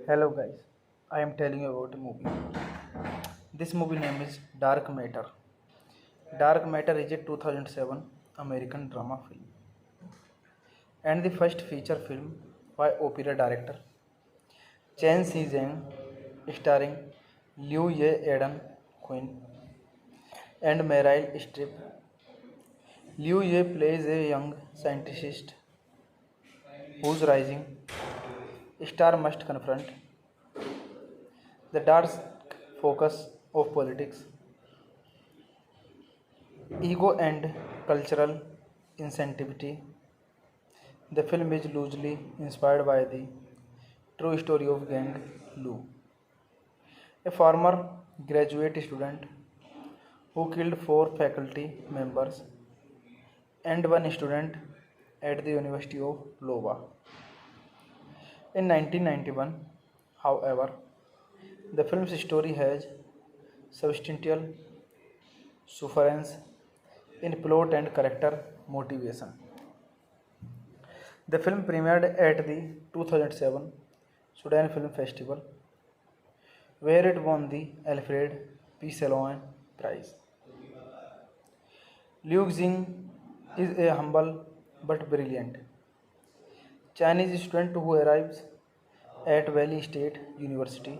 Hello guys, I am telling you about a movie. This movie name is Dark Matter. Dark Matter is a 2007 American drama film and the first feature film by opera director Chen Si-zheng, starring Liu Ye Eden Quinn and Meryl Streep. Liu Ye plays a young scientist whose rising star must confront the dark focus of politics, ego and cultural insensitivity. The film is loosely inspired by the true story of Gang Lu, a former graduate student who killed four faculty members and one student at the University of Iowa. In 1991, however, the film's story has substantial difference in plot and character motivation. The film premiered at the 2007 Sudan Film Festival, where it won the Alfred P. Salon Prize. Liu Xing is a humble but brilliant Chinese student who arrives at Valley State University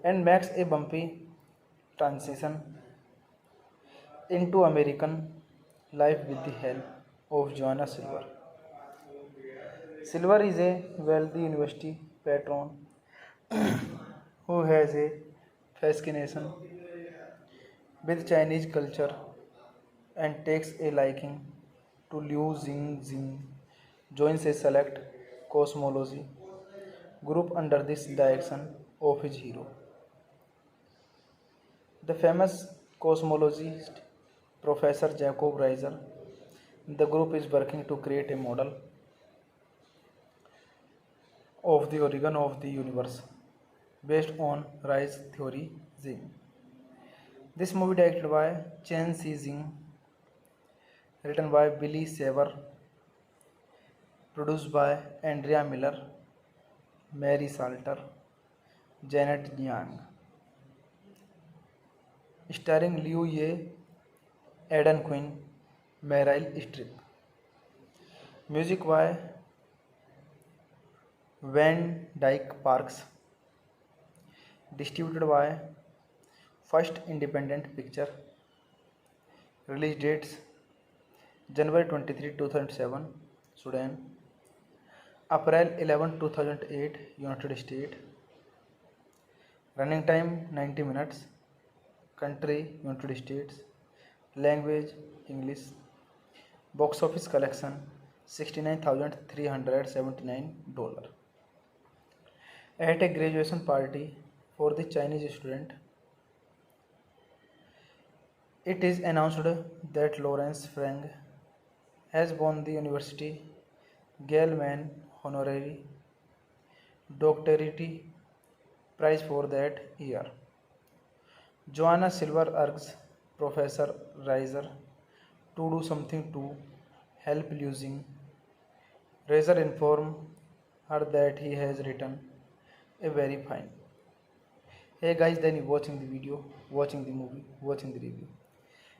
and makes a bumpy transition into American life with the help of Joanna Silver. Silver is a wealthy university patron who has a fascination with Chinese culture and takes a liking to Liu Xing, joins a select cosmology group under this direction of his hero. The famous cosmologist Professor Jacob Reiser. The group is working to create a model of the origin of the universe based on Rise theory Xing. This movie directed by Chen Si-jing, written by Billy Saver, produced by Andrea Miller, Mary Salter, Janet Yang, starring Liu Ye, Aidan Quinn, Meryl Streep. Music by Van Dyke Parks, distributed by First Independent Picture. Release dates January 23, 2007, Sudan, April 11, 2008, United States. Running time 90 minutes. Country United States. Language English. Box office collection $69,379. At a graduation party for the Chinese student, it is announced that Lawrence Frank has won the University Gell-Mann Honorary Doctorate Prize for that year. Joanna Silver urges Professor Reiser to do something to help losing. Reiser informs her that he has written a very fine. Hey guys, then you watching the video, watching the movie, watching the review.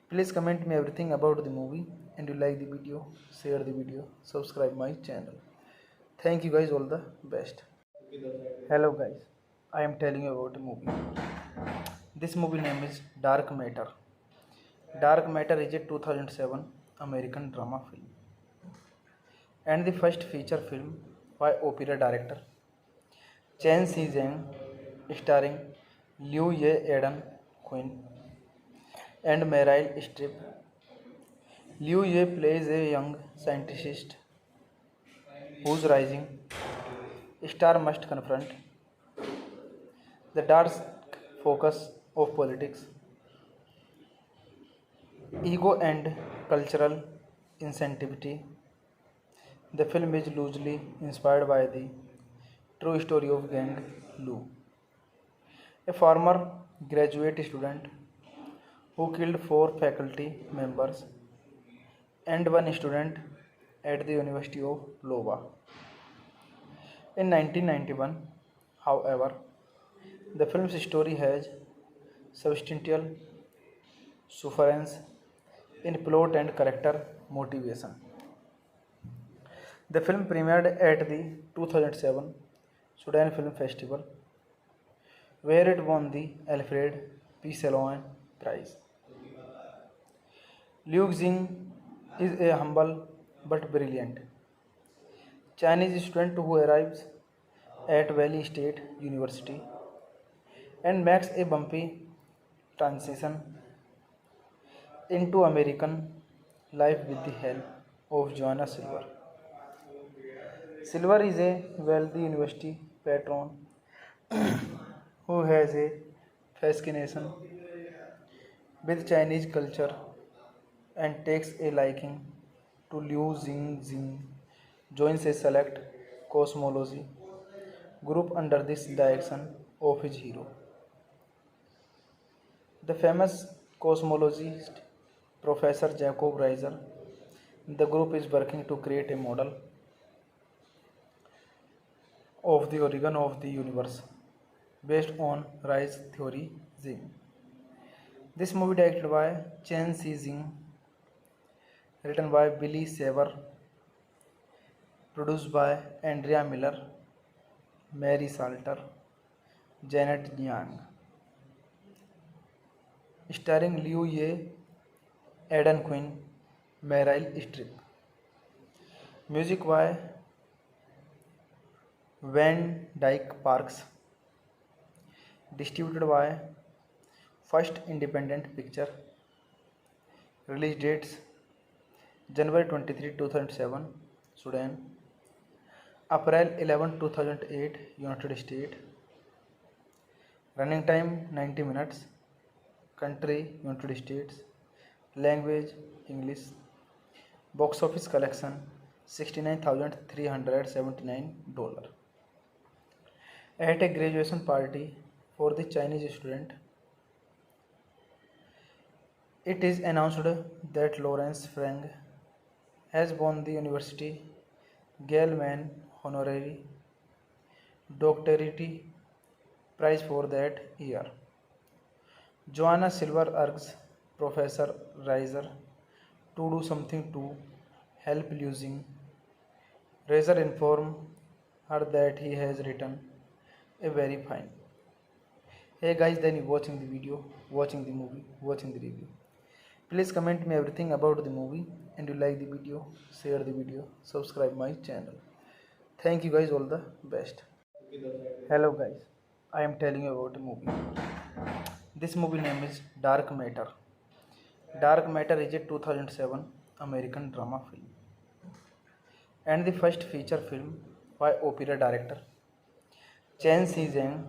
Please comment me everything about the movie, and you like the video, share the video, subscribe my channel. Thank you guys, all the best. Hello guys, I am telling you about a movie. This movie name is Dark Matter. Dark Matter is a 2007 American drama film and the first feature film by opera director Chen Si-zheng, starring Liu Ye Eden Quinn and Meryl Streep. Liu Ye plays a young scientist whose rising star must confront the dark focus of politics, ego and cultural insensitivity. The film is loosely inspired by the true story of Gang Lu, a former graduate student who killed four faculty members and one student at the University of Iowa. In 1991, however, the film's story has substantial difference in plot and character motivation. The film premiered at the 2007 Sudan Film Festival, where it won the Alfred P. Salon Prize. Liu Xing is a humble but brilliant Chinese student who arrives at Valley State University and makes a bumpy transition into American life with the help of Joanna Silver. Silver is a wealthy university patron who has a fascination with Chinese culture and takes a liking to Liu Xing, joins a select cosmology group under this direction of his hero. The famous cosmologist Professor Jacob Reiser. The group is working to create a model of the origin of the universe based on Rise theory Xing. This movie directed by Chen Xi-jing, written by Billy Saver, produced by Andrea Miller, Mary Salter, Janet Yang, starring Liu Ye, Aidan Quinn, Meryl Streep. Music by Van Dyke Parks, distributed by First Independent Picture. Release dates January 23, 2007, Sudan, April 11, 2008, United States. Running time 90 minutes. Country United States. Language English. Box office collection $69,379. At a graduation party for the Chinese student, it is announced that Lawrence Frank has won the University Gell-Mann Honorary Doctorate Prize for that year. Joanna Silver urges Professor Reiser to do something to help Liu Xing. Reiser informs her that he has written a very fine. Hey guys, then you watching the video, watching the movie, watching the review. Please comment me everything about the movie, and you like the video, share the video, subscribe my channel. Thank you guys, all the best. Hello guys, I am telling you about a movie. This movie name is Dark Matter. Dark Matter is a 2007 American drama film and the first feature film by opera director Chen Xi-jing,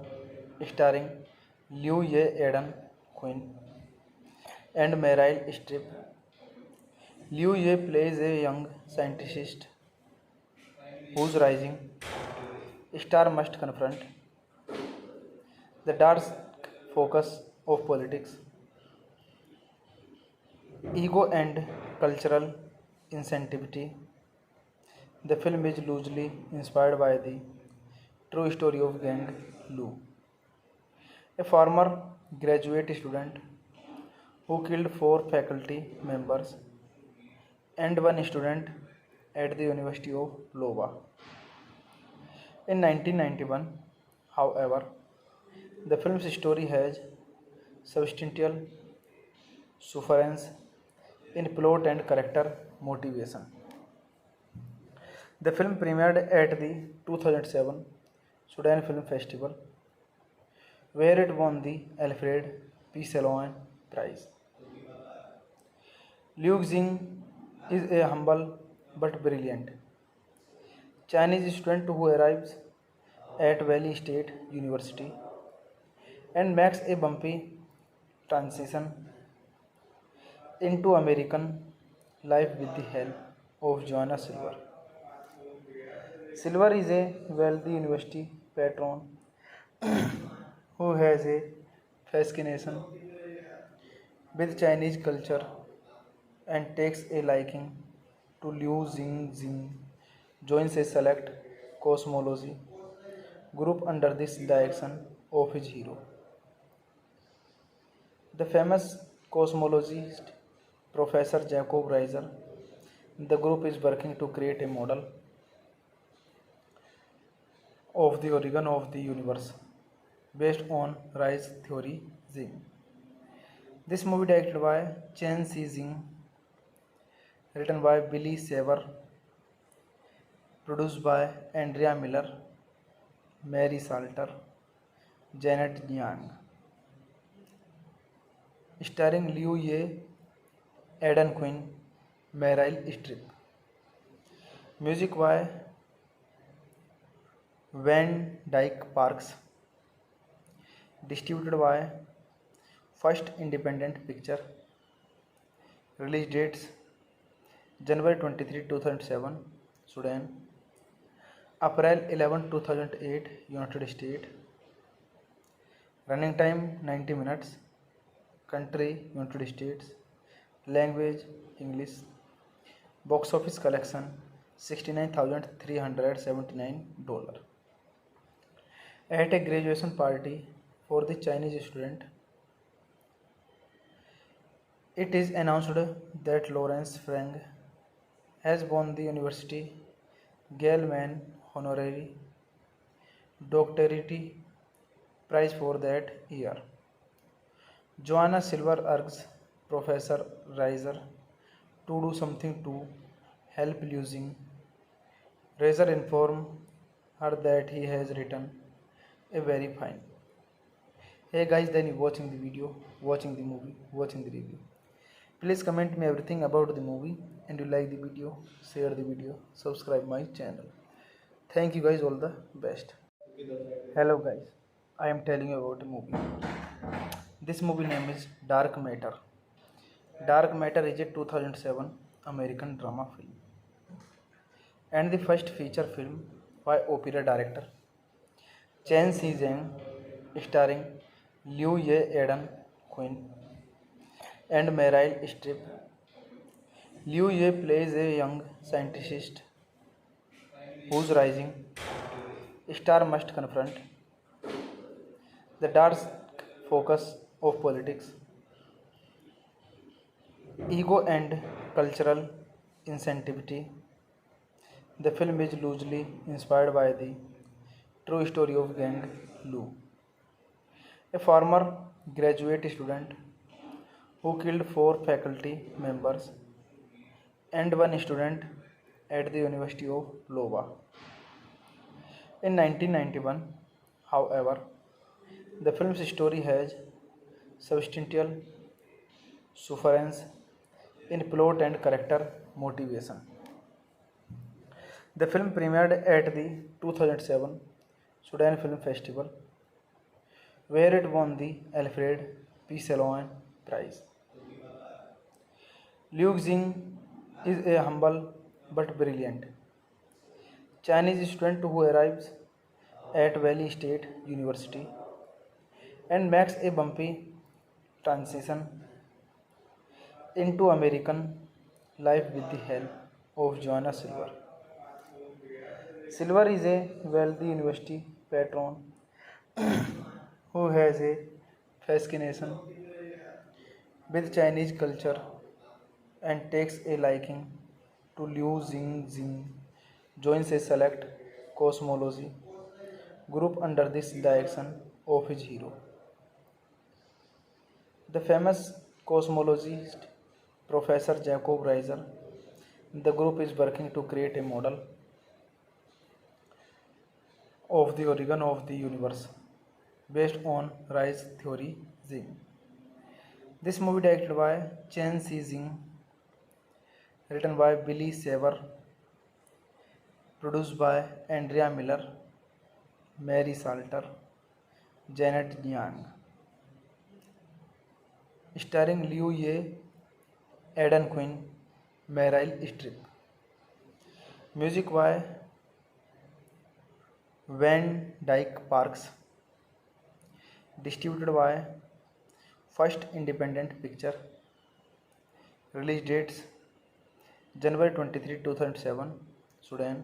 starring Liu Ye, Aidan Quinn, and Meryl Streep. Liu Ye plays a young scientist whose rising star must confront the dark focus of politics, ego, and cultural insensitivity. The film is loosely inspired by the true story of Gang Lu, a former graduate student who killed 4 faculty members and 1 student at the University of Iowa. In 1991, however, the film's story has substantial difference in plot and character motivation. The film premiered at the 2007 Sudan Film Festival, where it won the Alfred P. Salon Prize. Liu Xing is a humble but brilliant Chinese student who arrives at Valley State University and makes a bumpy transition into American life with the help of Joanna Silver. Silver is a wealthy university patron who has a fascination with Chinese culture and takes a liking to Liu Xing, joins a select cosmology group under this direction of his hero. The famous cosmologist Professor Jacob Reiser. The group is working to create a model of the origin of the universe based on Rise theory Zing. This movie directed by Chen Xi-jing, written by Billy Saver, produced by Andrea Miller, Mary Salter, Janet Yang, starring Liu Ye, Aidan Quinn, Meryl Streep. Music by Van Dyke Parks, distributed by First Independent Picture. Release dates January 23, 2007, Sudan. April 11, 2008, United States. Running time 90 minutes. Country United States. Language English. Box office collection $69,379. At a graduation party for the Chinese student, it is announced that Lawrence Frank has won the University Gell-Mann Honorary Doctorate Prize for that year. Joanna Silver urges Professor Reiser to do something to help losing. Reiser informs her that he has written a very fine. Hey guys, then you watching the video, watching the movie, watching the review. Please comment me everything about the movie, and you like the video, share the video, subscribe my channel. Thank you guys, all the best. Hello guys, I am telling you about a movie. This movie name is Dark Matter. Dark Matter is a 2007 American drama film and the first feature film by opera director Chen Xi-jing, starring Liu Ye, Aidan Quinn, and Meryl Streep. Liu Ye plays a young scientist whose rising star must confront the dark focus of politics, ego, and cultural insensitivity. The film is loosely inspired by the true story of Gang Lu, a former graduate student who killed four faculty members and one student at the University of Iowa. In 1991, however, the film's story has substantial difference in plot and character motivation. The film premiered at the 2007 Sudan Film Festival, where it won the Alfred P. Salon Prize. Liu Xing is a humble but brilliant Chinese student who arrives at Valley State University and makes a bumpy transition into American life with the help of Joanna Silver. Silver is a wealthy university patron who has a fascination with Chinese culture and takes a liking to Liu Xing, joins a select cosmology group under this direction of his hero. The famous cosmologist Professor Jacob Reiser. The group is working to create a model of the origin of the universe based on Rise theory Zing. This movie directed by Chen Xi-jing, written by Billy Saver, produced by Andrea Miller, Mary Salter, Janet Yang, starring Liu Ye, Aidan Quinn, Meryl Streep. Music by Van Dyke Parks, distributed by First Independent Picture. Release dates January 23, 2007, Sudan.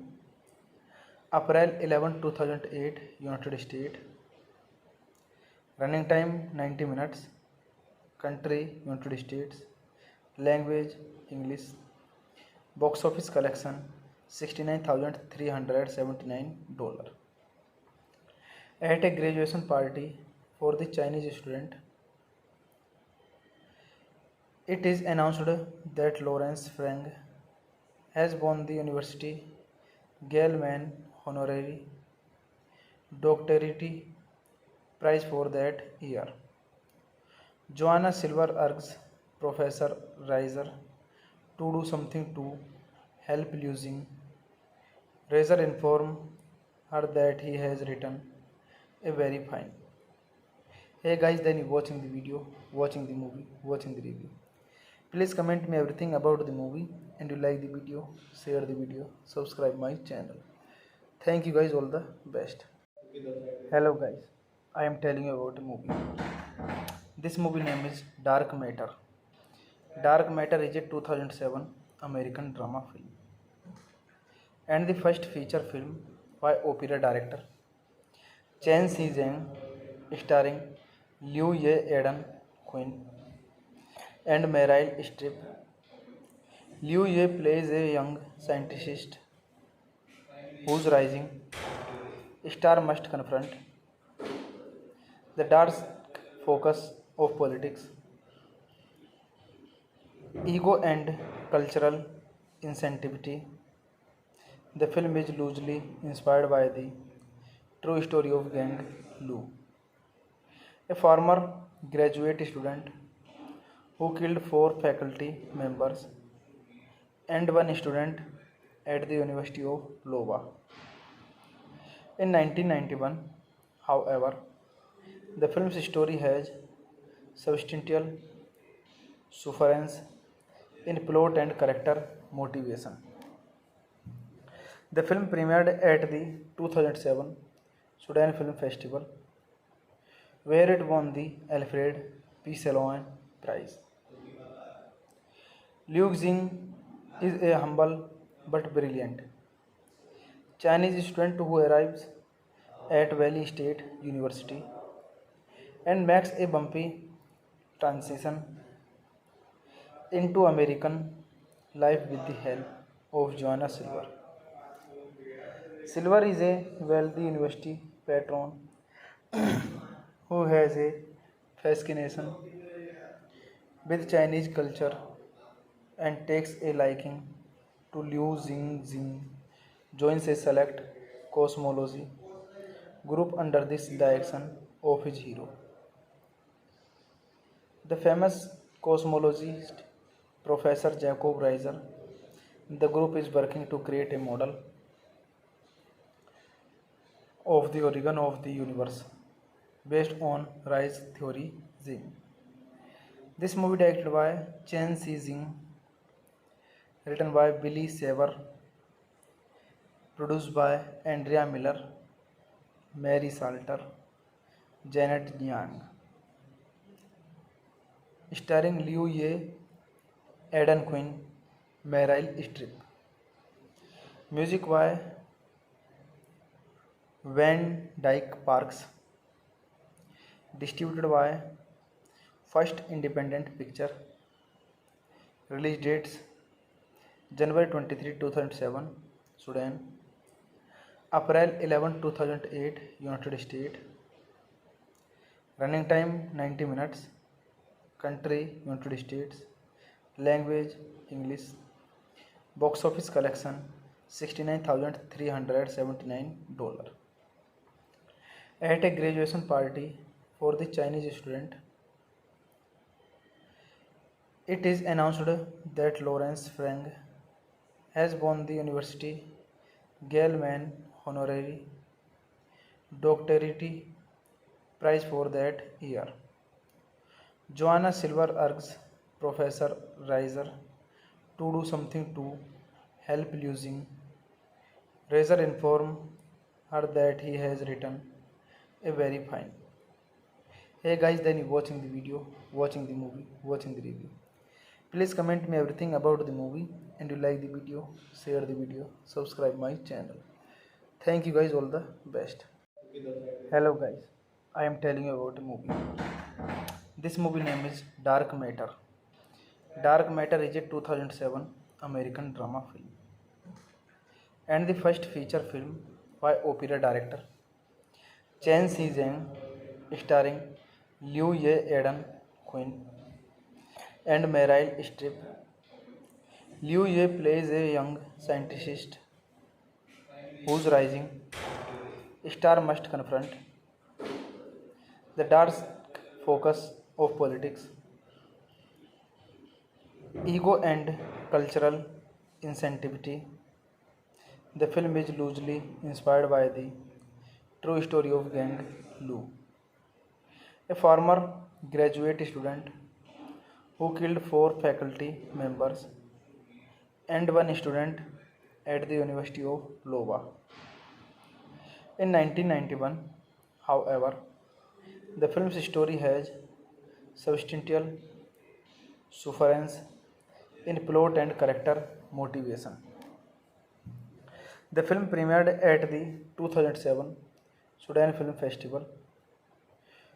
April 11, 2008, United States. Running time 90 minutes. Country United States. Language English. Box office collection $69,379. At a graduation party for the Chinese student, it is announced that Lawrence Frank has won the University Gale-Mann Honorary Doctorate Prize for that year. Joanna Silver urges Professor Reiser to do something to help losing. Reiser informs her that he has written a very fine. Hey guys, then you watching the video, watching the movie, watching the review. Please comment me everything about the movie, and you like the video, share the video, subscribe my channel. Thank you guys, all the best. Hello guys, I am telling you about a movie. This movie name is Dark Matter. Dark Matter is a 2007 American drama film and the first feature film by opera director Chen Si-jeng, starring Liu Ye Eden Quinn and Meryl Streep. Liu Ye plays a young scientist whose rising star must confront the dark focus of politics, ego, and cultural insensitivity. The film is loosely inspired by the true story of Gang Lu, a former graduate student who killed 4 faculty members and 1 student at the University of Iowa. In 1991, however, the film's story has substantial difference in plot and character motivation. The film premiered at the 2007 Sudan Film Festival, where it won the Alfred P. Sloan Prize. Liu Xing is a humble but brilliant Chinese student who arrives at Valley State University and makes a bumpy transition into American life with the help of Joanna Silver. Silver is a wealthy university patron who has a fascination with Chinese culture and takes a liking to Liu Xing, joins a select cosmology group under this direction of his hero. The famous cosmologist Professor Jacob Reiser. The group is working to create a model of the origin of the universe based on Rei's theory Xing. This movie directed by Chen Si-jeng, written by Billy Saver, produced by Andrea Miller, Mary Salter, Janet Yang, starring Liu Ye, Eden Quinn, Meryl Streep. Music by Van Dyke Parks. Distributed by First Independent Picture. Release dates January 23, 2007, Sudan. April 11, 2008, United States. Running time 90 minutes. Country United States. Language English. Box office collection $69,379. At a graduation party for the Chinese student, it is announced that Lawrence Frank has won the University Gale-Mann Honorary Doctorate Prize for that year. Joanna Silver urges Professor Reiser to do something to help losing. Reiser informs her that he has written a very fine. Hey guys, then you watching the video, watching the movie, watching the review. Please comment me everything about the movie, and you like the video, share the video, subscribe my channel. Thank you guys, all the best. Hello guys, I am telling you about a movie. This movie name is Dark Matter. Dark Matter is a 2007 American drama film and the first feature film by opera director Chen Si-zheng, starring Liu Ye Eden Quinn and Meryl Streep. Liu Ye plays a young scientist whose rising star must confront the dark focus of politics, ego, and cultural insensitivity. The film is loosely inspired by the true story of Gang Lu, a former graduate student who killed four faculty members and one student at the University of Iowa. In 1991, however, the film's story has substantial difference in plot and character motivation. The film premiered at the 2007 Sudan Film Festival,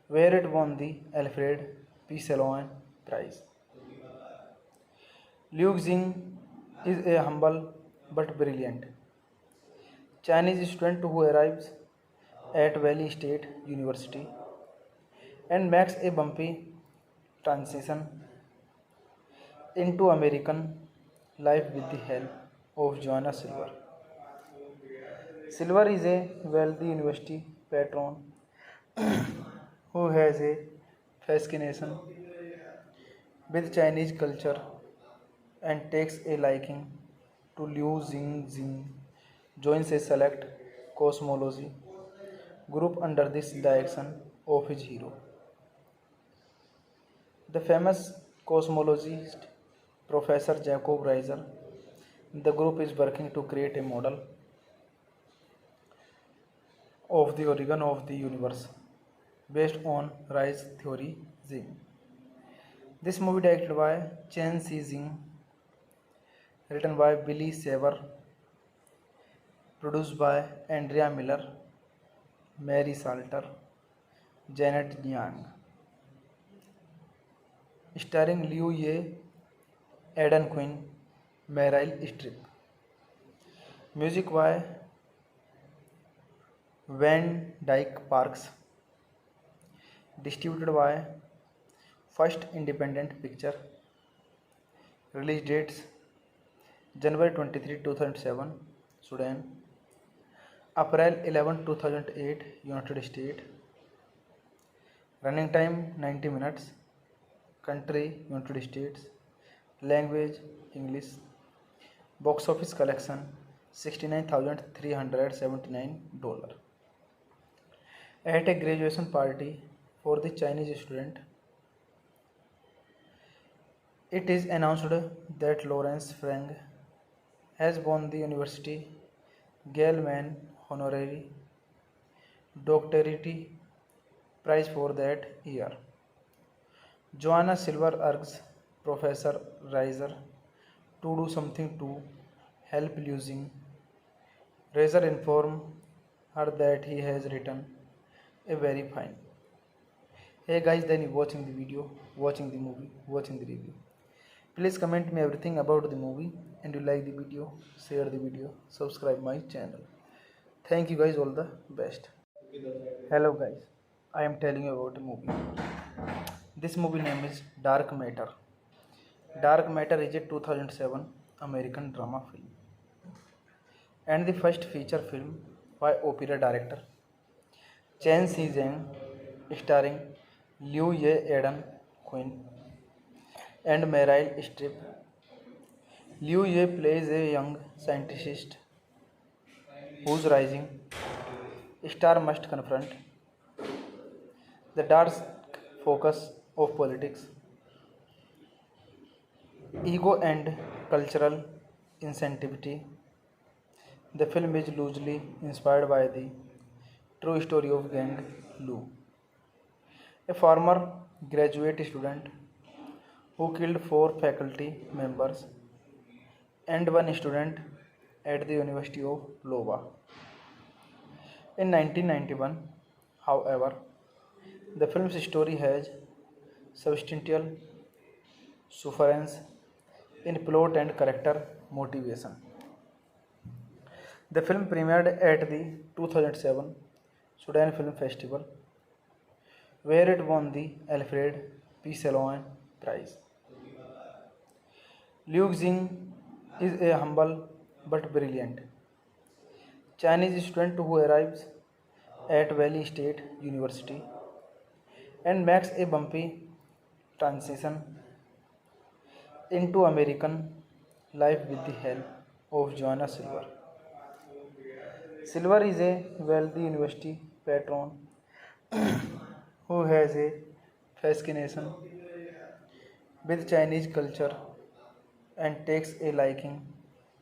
where it won the Alfred P. Salon Prize. Liu Xing is a humble but brilliant Chinese student who arrives at Valley State University and makes a bumpy transition into American life with the help of Joanna Silver. Silver is a wealthy university patron who has a fascination with Chinese culture and takes a liking to Liu Xing, joins a select cosmology group under this direction of his hero. The famous cosmologist Professor Jacob Reiser. The group is working to create a model of the origin of the universe based on Rei's theory Xing. This movie directed by Chen Si-jing, written by Billy Saber, produced by Andrea Miller, Mary Salter, Janet Yang, starring Liu Ye, Eden Quinn, Meryl Streep. Music by Van Dyke Parks. Distributed by First Independent Picture. Release dates January 23, 2007, Sudan. April 11, 2008, United States. Running time 90 minutes. Country United States. Language English. Box office collection $69,379. At a graduation party for the Chinese student, it is announced that Lawrence Frank has won the University Gell-Mann Honorary Doctorate Prize for that year. Joanna Silver urges Professor Reiser to do something to help Liu Xing. Reiser informs her that he has written a very fine. Hey guys, then you watching the video, watching the movie, watching the review. Please comment me everything about the movie, and you like the video, share the video, subscribe my channel. Thank you guys, all the best. Hello guys, I am telling you about a movie. This movie name is Dark Matter. Dark Matter is a 2007 American drama film and the first feature film by opera director Chen Si-jing, starring Liu Ye Eden Quinn and Meryl Streep. Liu Ye plays a young scientist whose rising star must confront the dark focus of politics, ego, and cultural insensitivity. The film is loosely inspired by the true story of Gang Lu, a former graduate student who killed four faculty members and one student at the University of Iowa. In 1991, however, the film's story has substantial difference in plot and character motivation. The film premiered at the 2007 Sudan Film Festival, where it won the Alfred P. Salon Prize. Liu Xing is a humble but brilliant Chinese student who arrives at Valley State University and makes a bumpy transition into American life with the help of Joanna Silver. Silver is a wealthy university patron who has a fascination with Chinese culture and takes a liking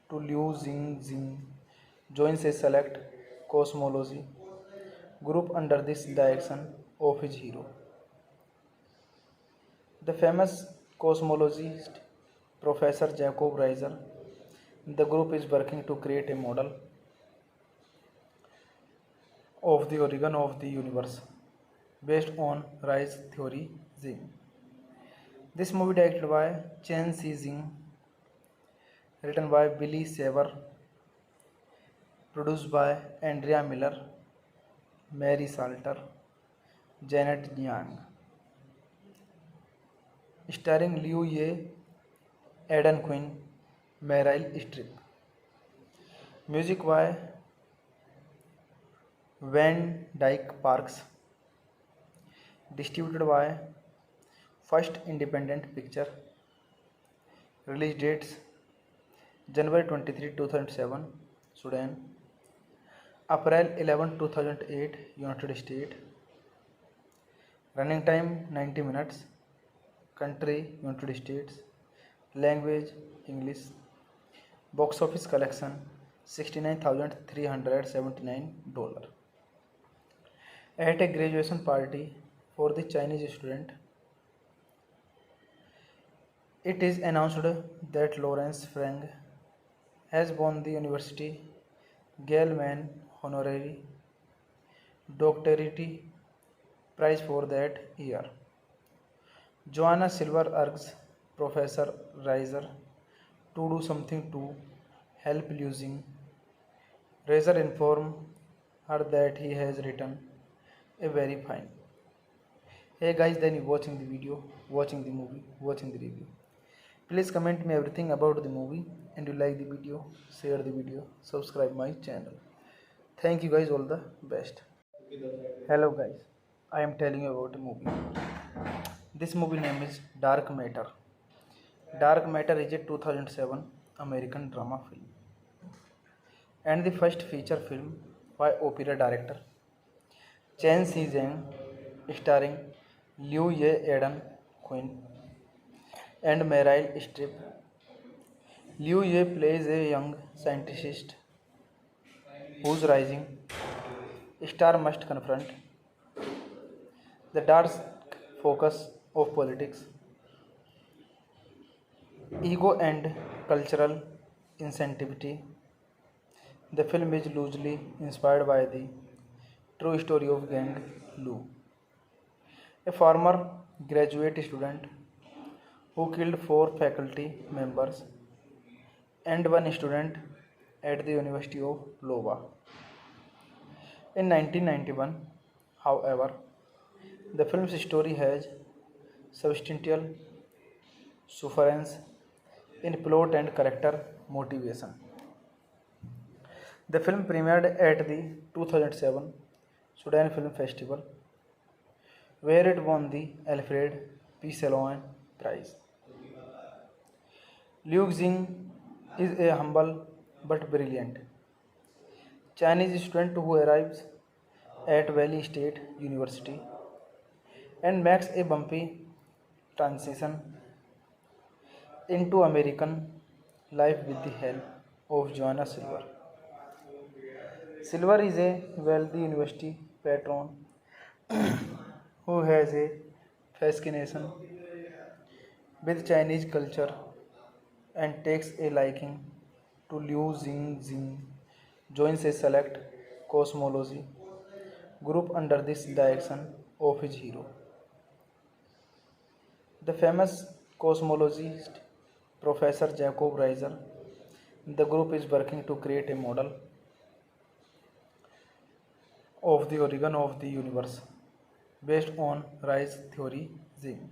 to Liu Xing, joins a select cosmology group under this direction of his hero. The famous cosmologist Professor Jacob Reiser. The group is working to create a model of the origin of the universe based on Rise theory Xing. This movie directed by Chen Xi-jing, written by Billy Saber, produced by Andrea Miller, Mary Salter, Janet Yang, starring Liu Ye, Aidan Quinn, Meryl Streep. Music by Van Dyke Parks, distributed by First Independent Picture. Release dates January 23, 2007, Sudan, April 11, 2008, United States. Running time 90 minutes. Country United States. Language English. Box office collection $69,379. At a graduation party for the Chinese student, it is announced that Lawrence Frank has won the University Gell-Mann Honorary Doctorate Prize for that year. Joanna Silver urges Professor Reiser to do something to help Liu Xing. Reiser informs her that he has written a very fine. Hey guys, then you watching the video, watching the movie, watching the review. Please comment me everything about the movie, and you like the video, share the video, subscribe my channel. Thank you guys, all the best. Hello guys, I am telling you about a movie. This movie name is Dark Matter. Dark Matter is a 2007 American drama film and the first feature film by opera director Chen Xi-jing, starring Liu Ye, Aidan Quinn, and Meryl Streep. Liu Ye plays a young scientist whose rising star must confront the dark focus of politics, ego, and cultural insensitivity. The film is loosely inspired by the true story of Gang Lu, a former graduate student who killed 4 faculty members and 1 student at the University of Iowa. In 1991, however, the film's story has substantial difference in plot and character motivation. The film premiered at the 2007 Sudan Film Festival, where it won the Alfred P. Salon Prize. Liu Xing is a humble but brilliant Chinese student who arrives at Valley State University and makes a bumpy transition into American life with the help of Joanna Silver. Silver is a wealthy university patron who has a fascination with Chinese culture and takes a liking to Liu Xing, joins a select cosmology group under this direction of his hero. The famous cosmologist Professor Jacob Reiser. The group is working to create a model of the origin of the universe based on Rise theory Zing.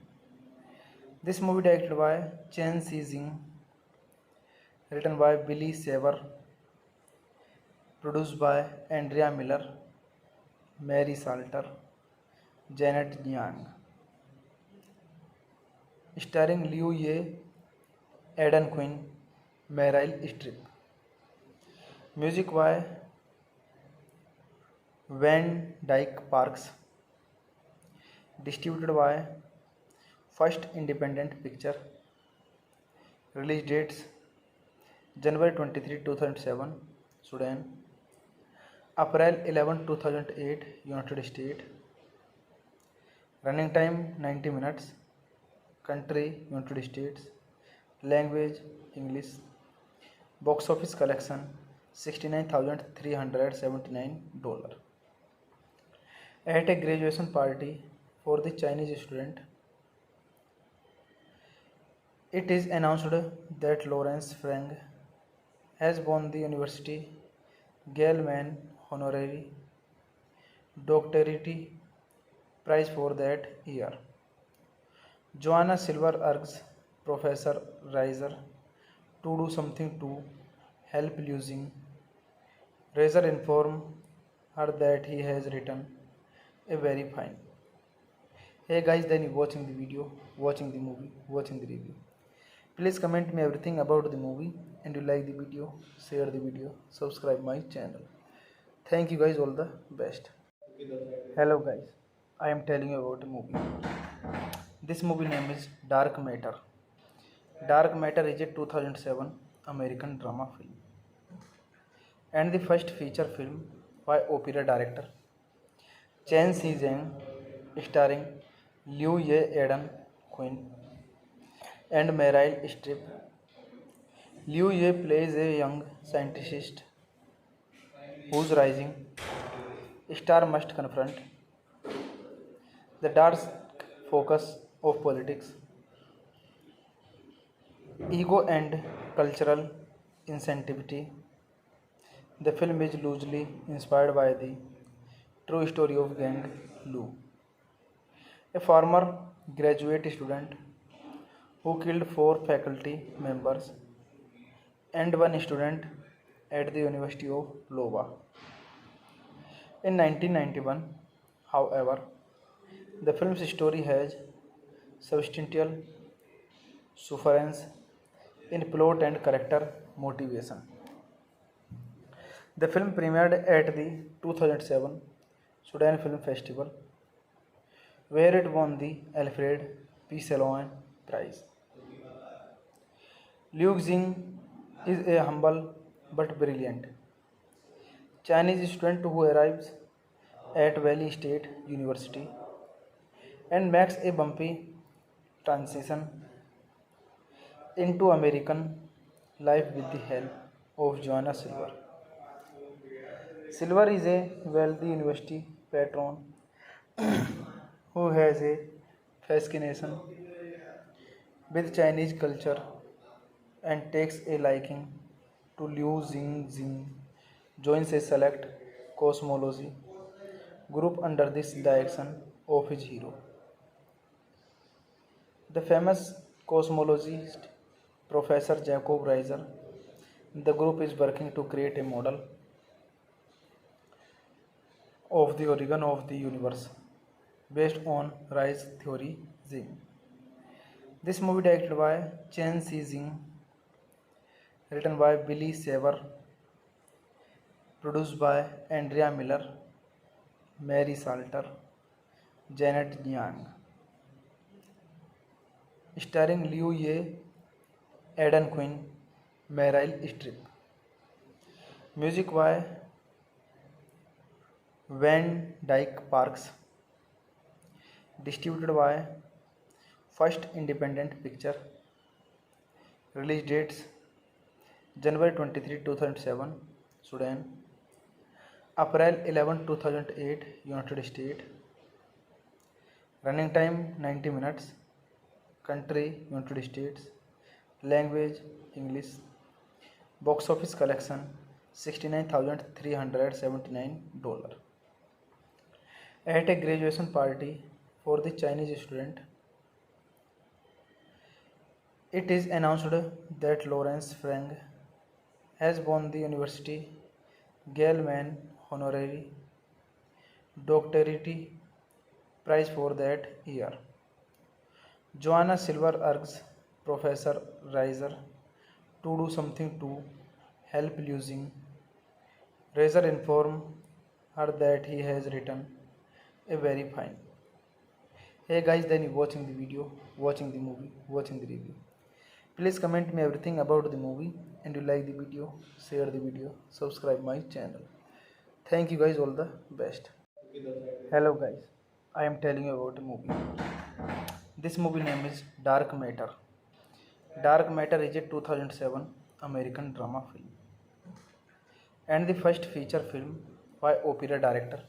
This movie directed by Chen Xi-jing, written by Billy Saber, produced by Andrea Miller, Mary Salter, Janet Yang, starring Liu Ye, Aidan Quinn, Meryl Streep. Music by Van Dyke Parks, distributed by First Independent Picture. Release dates January 23, 2007, Sudan; April 11, 2008, United States. Running time 90 minutes. Country United States. Language English. Box office collection $69,379. At a graduation party for the Chinese student, it is announced that Lawrence Frank has won the University Gell-Mann Honorary Doctorate Prize for that year. Joanna Silver urges Professor Reiser to do something to help losing. Reiser informs her that he has written a very fine. Hey guys, then you watching the video, watching the movie, watching the review. Please comment me everything about the movie, and you like the video, share the video, subscribe my channel. Thank you guys, all the best. Hello guys, I am telling you about a movie. This movie name is Dark Matter. Dark Matter is a 2007 American drama film and the first feature film by opera director Chen Xi-jing, starring Liu Ye, Aidan Quinn, and Meryl Streep. Liu Ye plays a young scientist whose rising star must confront the dark focus of politics, ego, and cultural insensitivity. The film is loosely inspired by the true story of Gang Lu, a former graduate student who killed 4 faculty members and 1 student at the University of Iowa. In 1991, however, the film's story has substantial difference in plot and character motivation. The film premiered at the 2007 Sudan Film Festival, where it won the Alfred P. Salon Prize. Liu Xing is a humble but brilliant Chinese student who arrives at Valley State University and makes a bumpy transition into American life with the help of Joanna Silver. Silver is a wealthy university patron who has a fascination with Chinese culture and takes a liking to Liu Xing, joins a select cosmology group under this direction of his hero. The famous cosmologist Professor Jacob Reiser. The group is working to create a model of the origin of the universe based on Rise theory Zing. This movie directed by Chen Xi-jing, written by Billy Saber, produced by Andrea Miller, Mary Salter, Janet Yang, starring Liu Ye, Aidan Quinn, Meryl Streep. Music by Van Dyke Parks, distributed by First Independent Picture. Release dates January 23, 2007, Sudan; April 11, 2008, United States. Running time 90 minutes. Country United States. Language English. Box office collection $69,379. At a graduation party for the Chinese student, it is announced that Lawrence Frank has won the University Gell-Mann Honorary Doctorate Prize for that year. Joanna Silver urges Professor Reiser to do something to help losing. Reiser informs her that he has written a very fine. Hey guys, then you watching the video, watching the movie, watching the review. Please comment me everything about the movie, and you like the video, share the video, subscribe my channel. Thank you guys, all the best. Hello guys, I am telling you about a movie. This movie name is Dark Matter. Dark Matter is a 2007 American drama film and the first feature film by opera director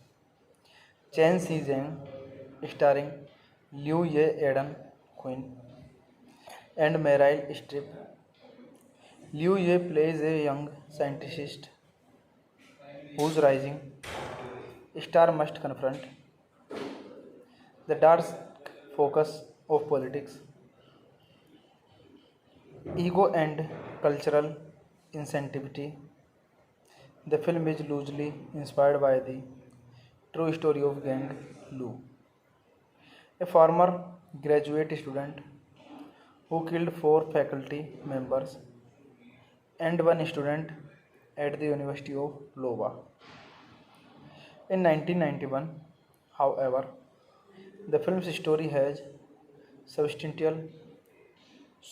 Chen Si-jeng, starring Liu Ye Eden Quinn and Meryl Streep. Liu Ye plays a young scientist whose rising star must confront the dark focus of politics, ego, and cultural insensitivity. The film is loosely inspired by the true story of Gang Lu, a former graduate student who killed four faculty members and one student at the University of Iowa. In 1991, however, the film's story has substantial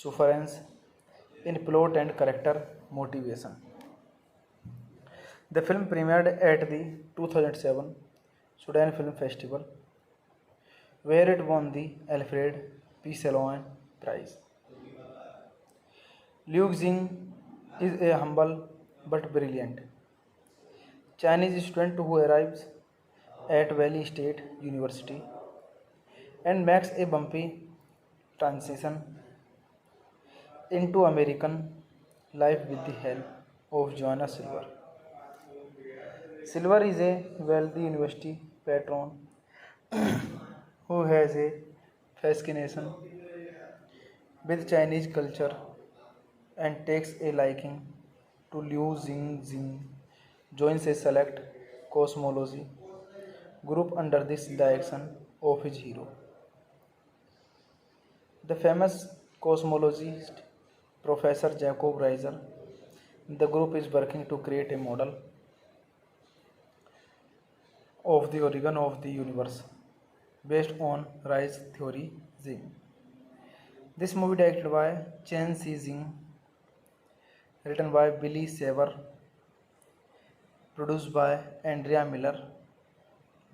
difference in plot and character motivation. The film premiered at the 2007 Sudan Film Festival, where it won the Alfred P. Salon Prize. Liu Xing is a humble but brilliant Chinese student who arrives at Valley State University and makes a bumpy transition into American life with the help of Joanna Silver. Silver is a wealthy university patron who has a fascination with Chinese culture and takes a liking to Liu Xing, joins a select cosmology group under this direction of his hero. The famous cosmologist Professor Jacob Reiser. The group is working to create a model of the origin of the universe based on Rei's theory Xing. This movie directed by Chen Si-jeng, written by Billy Saver, produced by Andrea Miller,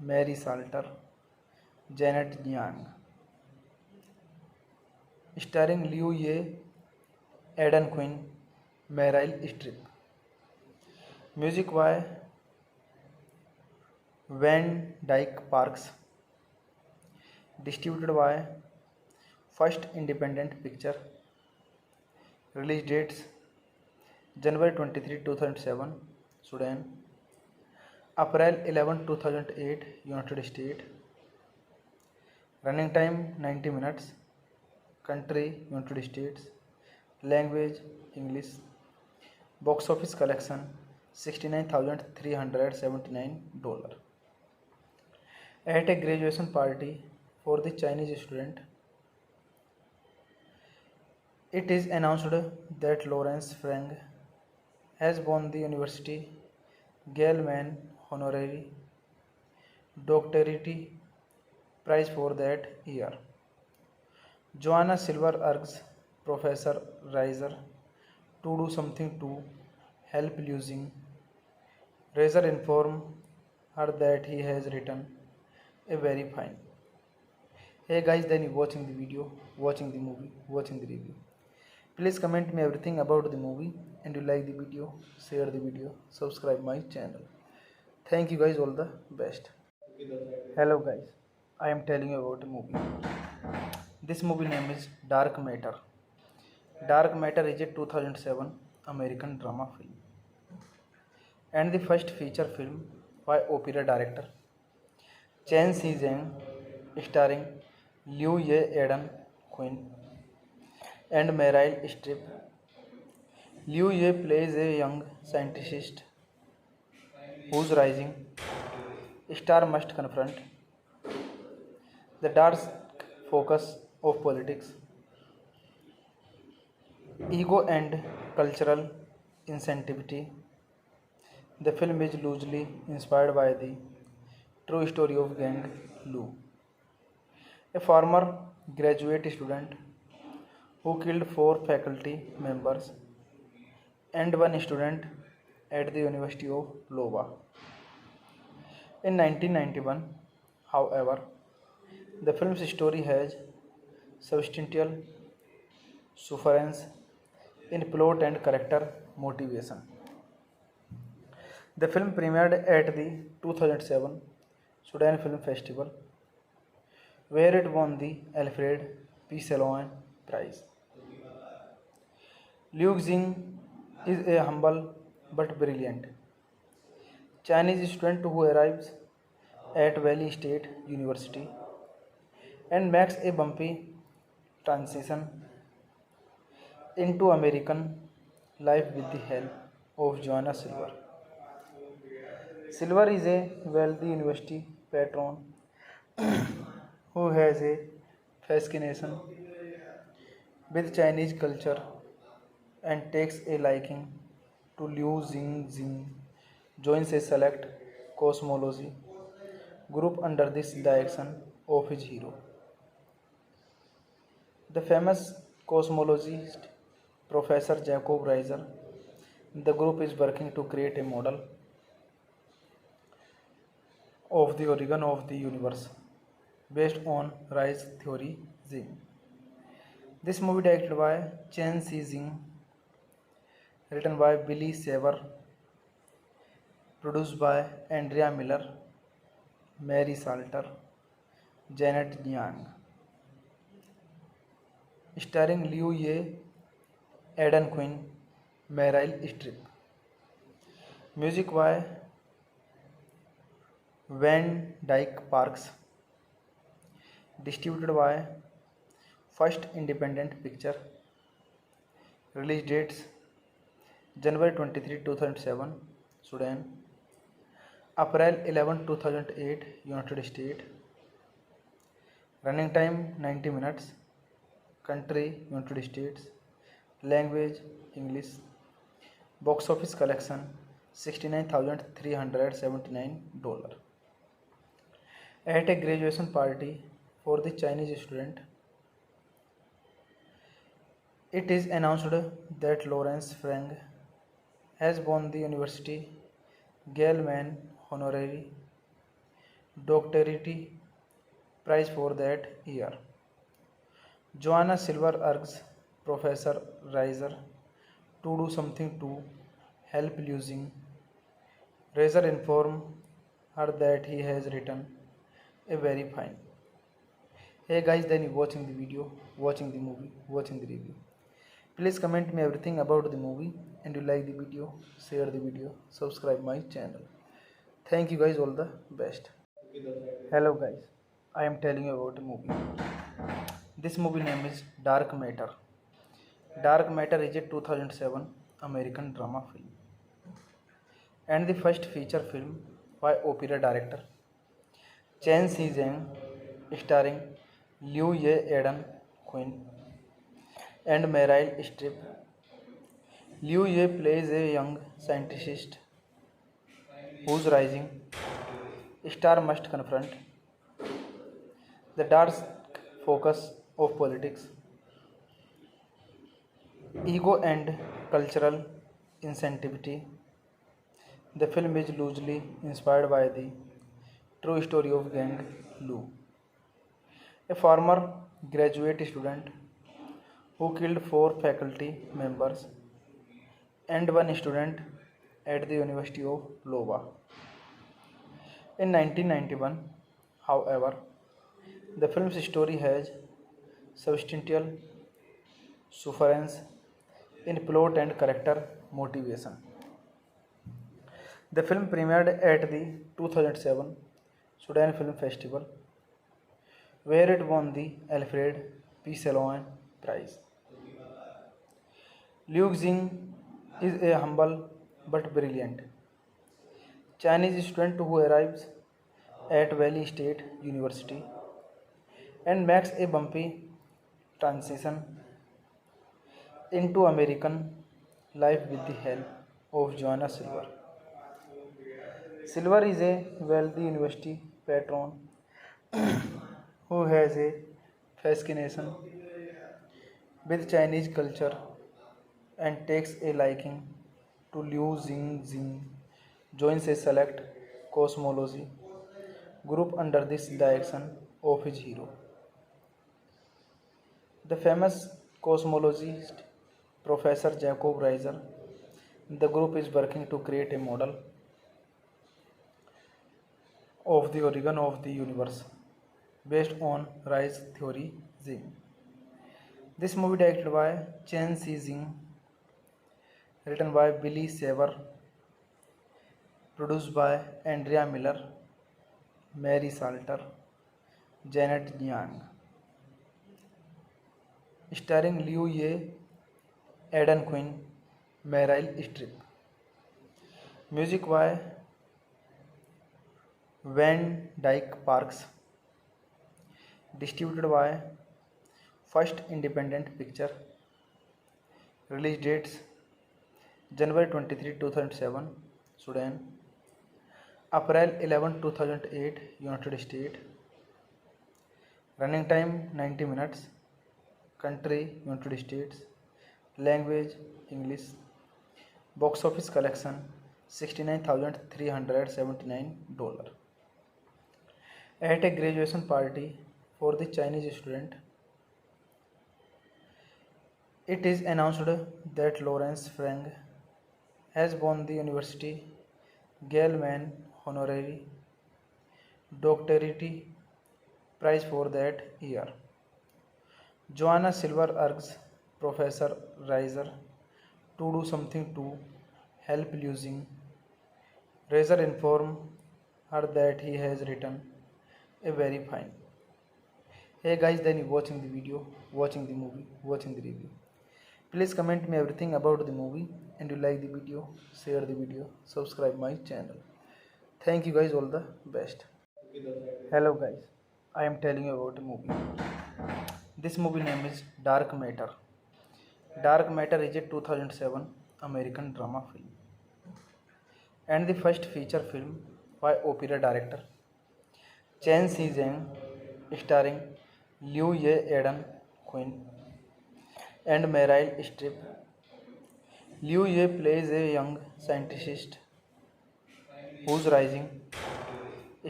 Mary Salter, Janet Yang, starring Liu Ye, Eden Quinn, Meryl Streep. Music by Van Dyke Parks. Distributed by First Independent Picture. Release dates January 23, 2007, Sudan. April 11, 2008, United States. Running time 90 minutes. Country United States. Language English. Box office collection $69,379. At a graduation party for the Chinese student, it is announced that Lawrence Frank has won the University Gell-Mann Honorary Doctorate Prize for that year. Joanna Silver urges Professor Reiser to do something to help losing. Reiser informs her that he has written a very fine. Hey guys, then you watching the video, watching the movie, watching the review. Please comment me everything about the movie, and you like the video, share the video, subscribe my channel. Thank you guys, all the best. Hello guys, I am telling you about a movie. This movie name is Dark Matter. Dark Matter is a 2007 American drama film and the first feature film by opera director Chen Si-zheng, starring Liu Ye Eden Quinn and Meryl Streep. Liu Ye plays a young scientist whose rising star must confront the dark focus of politics, ego, and cultural insensitivity. The film is loosely inspired by the true story of Gang Lu, a former graduate student who killed four faculty members and one student at the University of Iowa. In 1991, however, the film's story has substantial difference in plot and character motivation. The film premiered at the 2007 Sudan Film Festival, where it won the Alfred P. Salon Prize. Liu Xing is a humble but brilliant Chinese student who arrives at Valley State University and makes a bumpy transition into American life with the help of Joanna Silver. Silver is a wealthy university patron who has a fascination with Chinese culture and takes a liking to Liu Xing, joins a select cosmology group under this direction of his hero. The famous cosmologist Professor Jacob Reiser. The group is working to create a model of the origin of the universe based on Rei's theory Xing. This movie directed by Chen Si-jing, written by Billy Saver, produced by Andrea Miller, Mary Salter, Janet Yang, starring Liu Ye, Aidan Quinn, Meryl Streep. Music by Van Dyke Parks. Distributed by First Independent Picture. Release dates January 23, 2007, Sudan. April 11, 2008, United States. Running time 90 minutes. Country United States. Language English. Box office collection $69,379. At a graduation party for the Chinese student, it is announced that Lawrence Frank has won the University Gale-Mann Honorary Doctorate Prize for that year. Joanna Silver urges Professor Reiser to do something to help Liu Xing. Reiser informs her that he has written a very fine. Hey guys, then you watching the video, watching the movie, watching the review. Please comment me everything about the movie, and you like the video, share the video, subscribe my channel. Thank you guys, all the best. Hello guys, I am telling you about a movie. This movie name is Dark Matter. Dark Matter is a 2007 American drama film and the first feature film by opera director Chen Si-jing, starring Liu Ye Eden Quinn and Meryl Streep. Liu Ye plays a young scientist whose rising star must confront the dark focus of politics, ego, and cultural insensitivity. The film is loosely inspired by the true story of Gang Lu, a former graduate student who killed four faculty members and one student at the University of Iowa. In 1991, however, the film's story has substantial difference in plot and character motivation. The film premiered at the 2007 Sudan Film Festival, where it won the Alfred P. Salon Prize. Liu Xing is a humble but brilliant Chinese student who arrives at Valley State University and makes a bumpy transition into American life with the help of Joanna Silver. Silver is a wealthy university patron who has a fascination with Chinese culture and takes a liking to Liu Xing, joins a select cosmology group under this direction of his hero. The famous cosmologist Professor Jacob Reiser. The group is working to create a model of the origin of the universe based on Rise theory Xing. This movie directed by Chen Xing, written by Billy Saber, produced by Andrea Miller, Mary Salter, Janet Yang, starring Liu Ye, Aidan Quinn, Meryl Streep. Music by Van Dyke Parks, distributed by First Independent Picture. Release dates January 23, 2007, Sudan, April 11, 2008, United States. Running time 90 minutes. Country United States. Language English. Box office collection $69,379. At a graduation party for the Chinese student, it is announced that Lawrence Frank has won the University Gell-Mann Honorary Doctorate Prize for that year. Joanna Silver urges Professor Reiser to do something to help Liu Xing. Reiser informs her that he has written a very fine. Hey guys, then you watching the video, watching the movie, watching the review. Please comment me everything about the movie, and you like the video, share the video, subscribe my channel. Thank you guys, all the best. Hello guys, I am telling you about a movie. This movie name is Dark Matter. Dark Matter is a 2007 American drama film and the first feature film by opera director Chen Xizheng, starring Liu Ye, Aidan Quinn, and Meryl Streep. Liu Ye plays a young scientist whose rising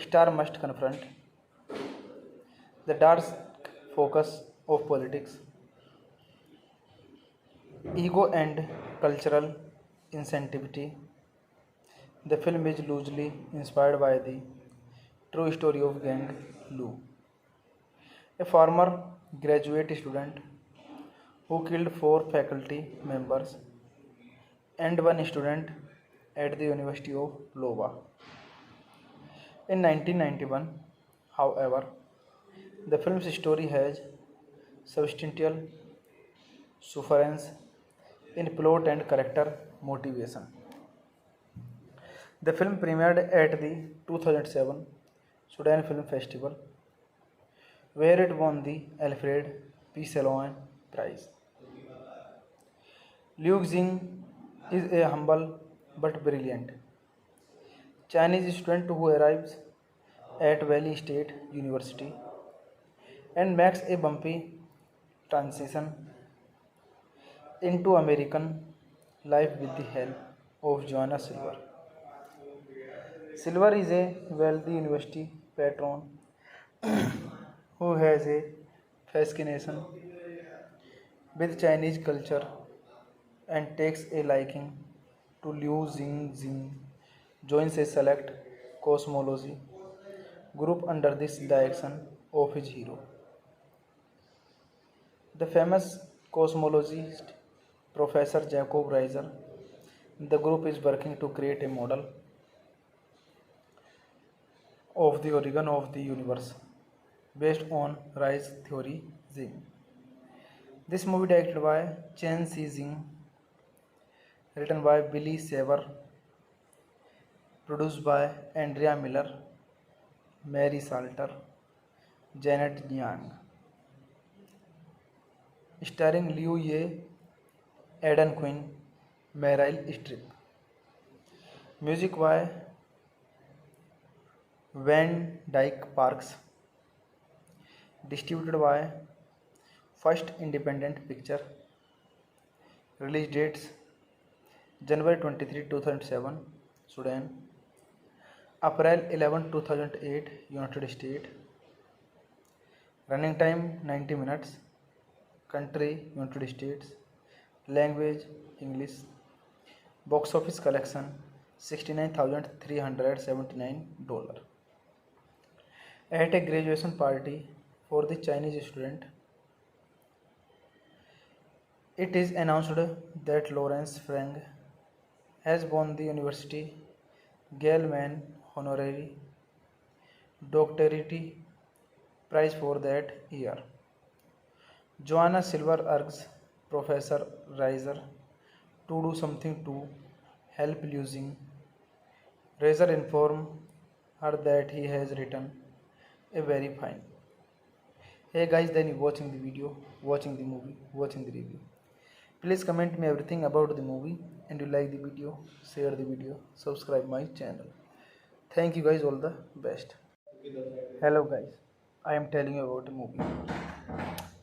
star must confront the dark focus of politics, ego, and cultural insensitivity. The film is loosely inspired by the true story of Gang Lu, a former graduate student who killed 4 faculty members and 1 student at the University of Iowa. In 1991, however, the film's story has substantial difference in plot and character motivation. The film premiered at the 2007 Sudan Film Festival, where it won the Alfred P. Salon Prize. Liu Xing is a humble but brilliant Chinese student who arrives at Valley State University and makes a bumpy transition into American life with the help of Joanna Silver. Silver is a wealthy university patron who has a fascination with Chinese culture and takes a liking to Liu Xing, joins a select cosmology group under this direction of his hero. The famous cosmologist Professor Jacob Reiser. The group is working to create a model of the origin of the universe based on Rise theory Zing. This movie directed by Chen Xi-jing, written by Billy Saber, produced by Andrea Miller, Mary Salter, Janet Yang, starring Liu Ye, Aidan Quinn, Meryl Streep. Music by Van Dyke Parks, distributed by First Independent Picture. Release dates January 23, 2007, Sudan; April 11, 2008, United States; running time 90 minutes; country United States; language English; box office collection $69,379. At a graduation party for the Chinese student, it is announced that Lawrence Frank has won the University Gell-Mann Honorary Doctorate Prize for that year. Joanna Silver urges Professor Reiser to do something to help losing. Reiser informs her that he has written a very fine. Hey guys, then you watching the video, watching the movie, watching the review. Please comment me everything about the movie, and you like the video, share the video, subscribe my channel. Thank you guys, all the best. Hello guys, I am telling you about a movie.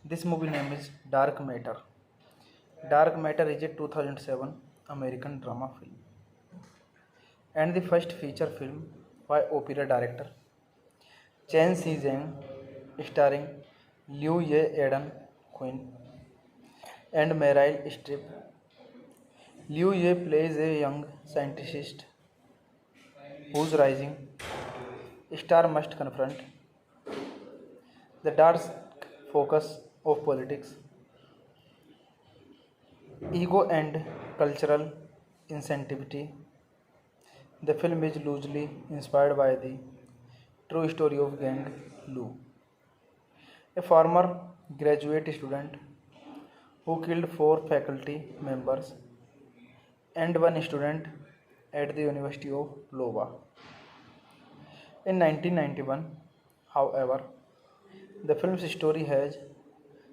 This movie name is Dark Matter. Dark Matter is a 2007 American drama film and the first feature film by opera director Chen Xi-jing, starring Liu Ye, Aidan Quinn, and Meryl Streep. Liu Ye plays a young scientist whose rising star must confront the dark focus of politics, ego, and cultural insensitivity. The film is loosely inspired by the true story of Gang Lu, a former graduate student who killed 4 faculty members and 1 student at the University of Iowa. In 1991, however, the film's story has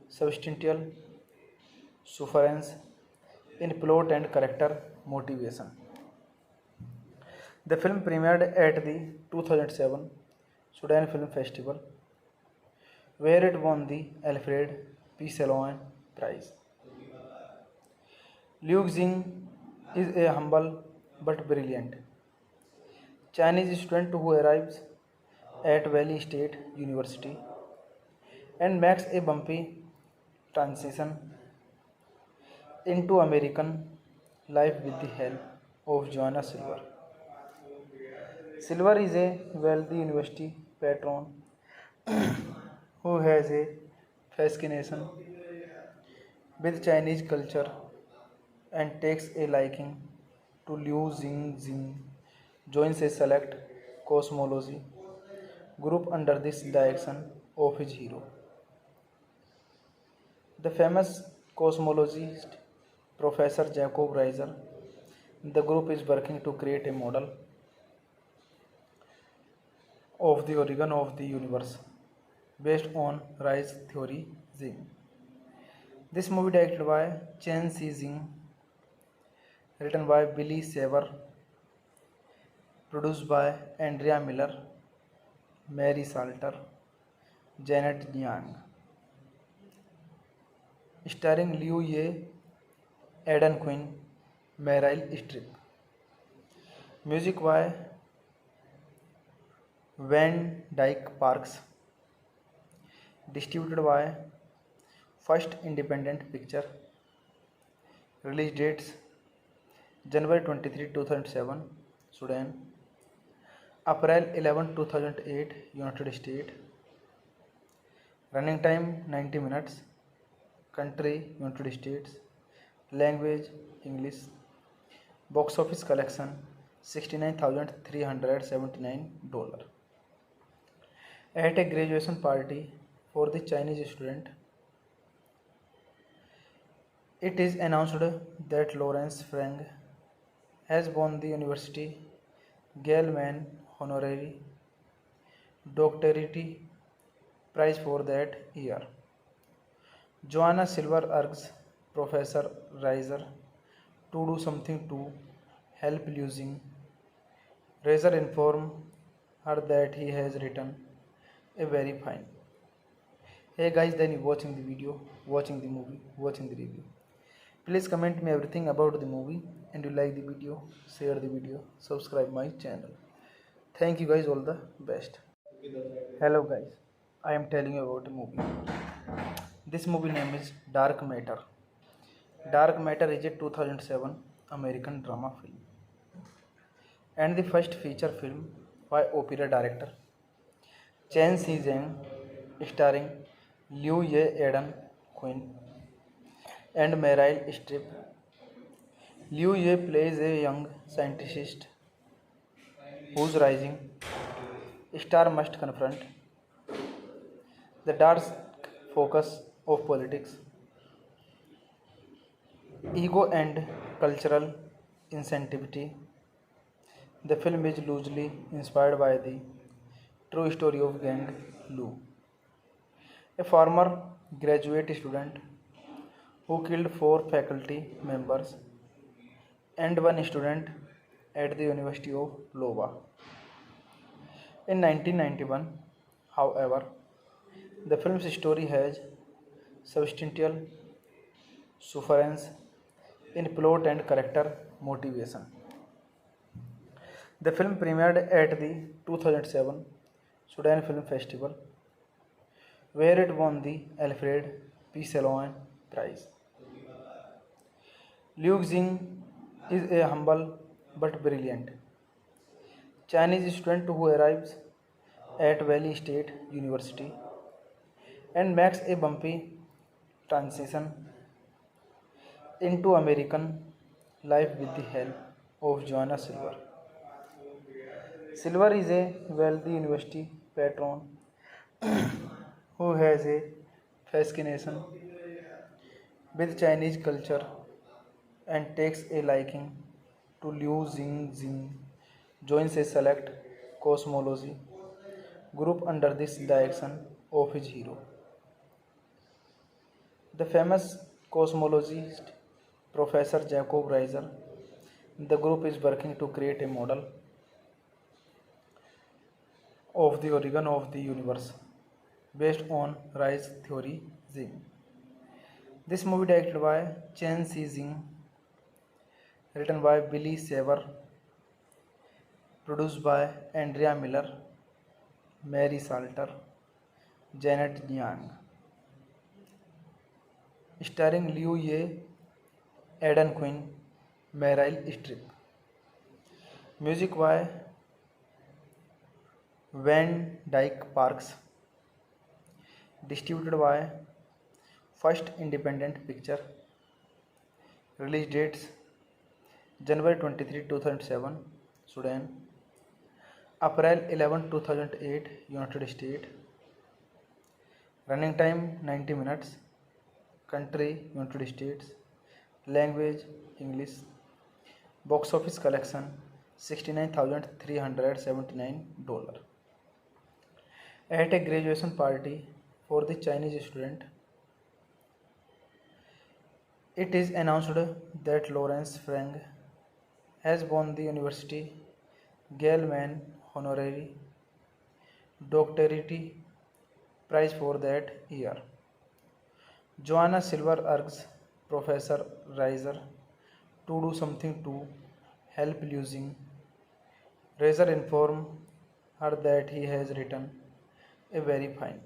substantial difference in plot and character motivation. The film premiered at the 2007 Sudan Film Festival, where it won the Alfred P. Salon Prize. Liu Xing is a humble but brilliant Chinese student who arrives at Valley State University and makes a bumpy transition into American life with the help of Joanna Silver. Silver is a wealthy university patron who has a fascination with Chinese culture and takes a liking to Liu Xing, joins a select cosmology group under this direction of his hero. The famous cosmologist Professor Jacob Reiser. The group is working to create a model of the origin of the universe based on Rise theory Zing. This movie directed by Chen Xi-jing, written by Billy Saber, produced by Andrea Miller, Mary Salter, Janet Yang, starring Liu Ye, Aidan Quinn, Meryl Streep. Music by Van Dyke Parks, distributed by First Independent Picture. Release dates January 23, 2007, Sudan; April 11, 2008, United States. Running time 90 minutes. Country United States. Language English. Box office collection $69,379. At a graduation party for the Chinese student, it is announced that Lawrence Frank has won the University Gell-Mann Honorary Doctorate Prize for that year. Joanna Silver urges Professor Reiser to do something to help losing. Reiser informs her that he has written a very fine. Hey guys, then you watching the video, watching the movie, watching the review. Please comment me everything about the movie, and you like the video, share the video, subscribe my channel. Thank you guys, all the best. Hello guys, I am telling you about a movie. This movie name is Dark Matter. Dark Matter is a 2007 American drama film and the first feature film by opera director Chen Si-jeng, starring Liu Ye Eden Quinn and Meryl Streep. Liu Ye plays a young scientist whose rising star must confront the dark focus of politics, ego, and cultural insensitivity. The film is loosely inspired by the true story of Gang Lu, a former graduate student who killed four faculty members and one student at the University of Iowa. In 1991, however, the film's story has substantial difference in plot and character motivation. The film premiered at the 2007 Sudan Film Festival, where it won the Alfred P. Sloan Prize. Liu Xing is a humble but brilliant Chinese student who arrives at Valley State University and makes a bumpy transition into American life with the help of Joanna Silver. Silver is a wealthy university patron who has a fascination with Chinese culture and takes a liking to Liu Xing, joins a select cosmology group under this direction of his hero. The famous cosmologist Professor Jacob Reiser. The group is working to create a model of the origin of the universe based on Rei's theory Xing. This movie directed by Chen Si-jeng, written by Billy Saver, produced by Andrea Miller, Mary Salter, Janet Yang, starring Liu Ye, Eden Quinn, Meryl Streep. Music by Van Dyke Parks. Distributed by First Independent Picture. Release dates January 23, 2007, Sudan. April 11, 2008, United States. Running time 90 minutes. Country United States. Language English. Box office collection $69,379. At a graduation party for the Chinese student, it is announced that Lawrence Frank has won the University Gell-Mann Honorary Doctorate Prize for that year. Joanna Silver urges Professor Reiser to do something to help losing. Reiser informs her that he has written a very fine.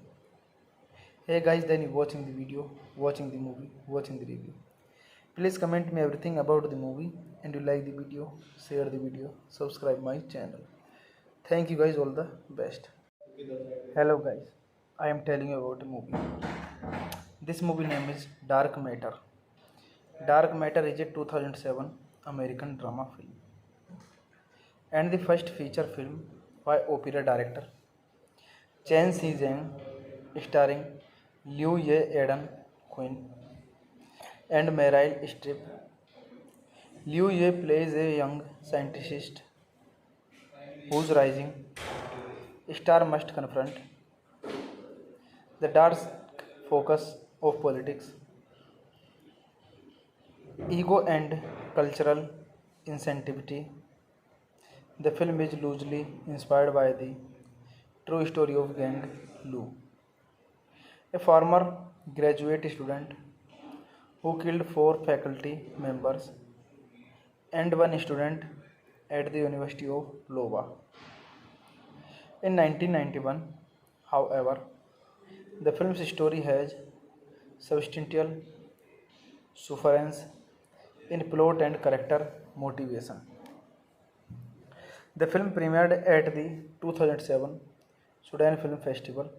Hey guys, then you watching the video, watching the movie, watching the review. Please comment me everything about the movie, and you like the video, share the video, subscribe my channel. Thank you guys, all the best. Hello guys, I am telling you about a movie. This movie name is Dark Matter. Dark Matter is a 2007 American drama film and the first feature film by opera director Chen Si-jeng, starring Liu Ye Eden Quinn and Meryl Streep. Liu Ye plays a young scientist whose rising star must confront the dark focus of politics, ego, and cultural insensitivity. The film is loosely inspired by the true story of Gang Lu, a former graduate student who killed four faculty members and one student at the University of Iowa. In 1991, however, the film's story has substantial difference in plot and character motivation. The film premiered at the 2007 Sudan Film Festival,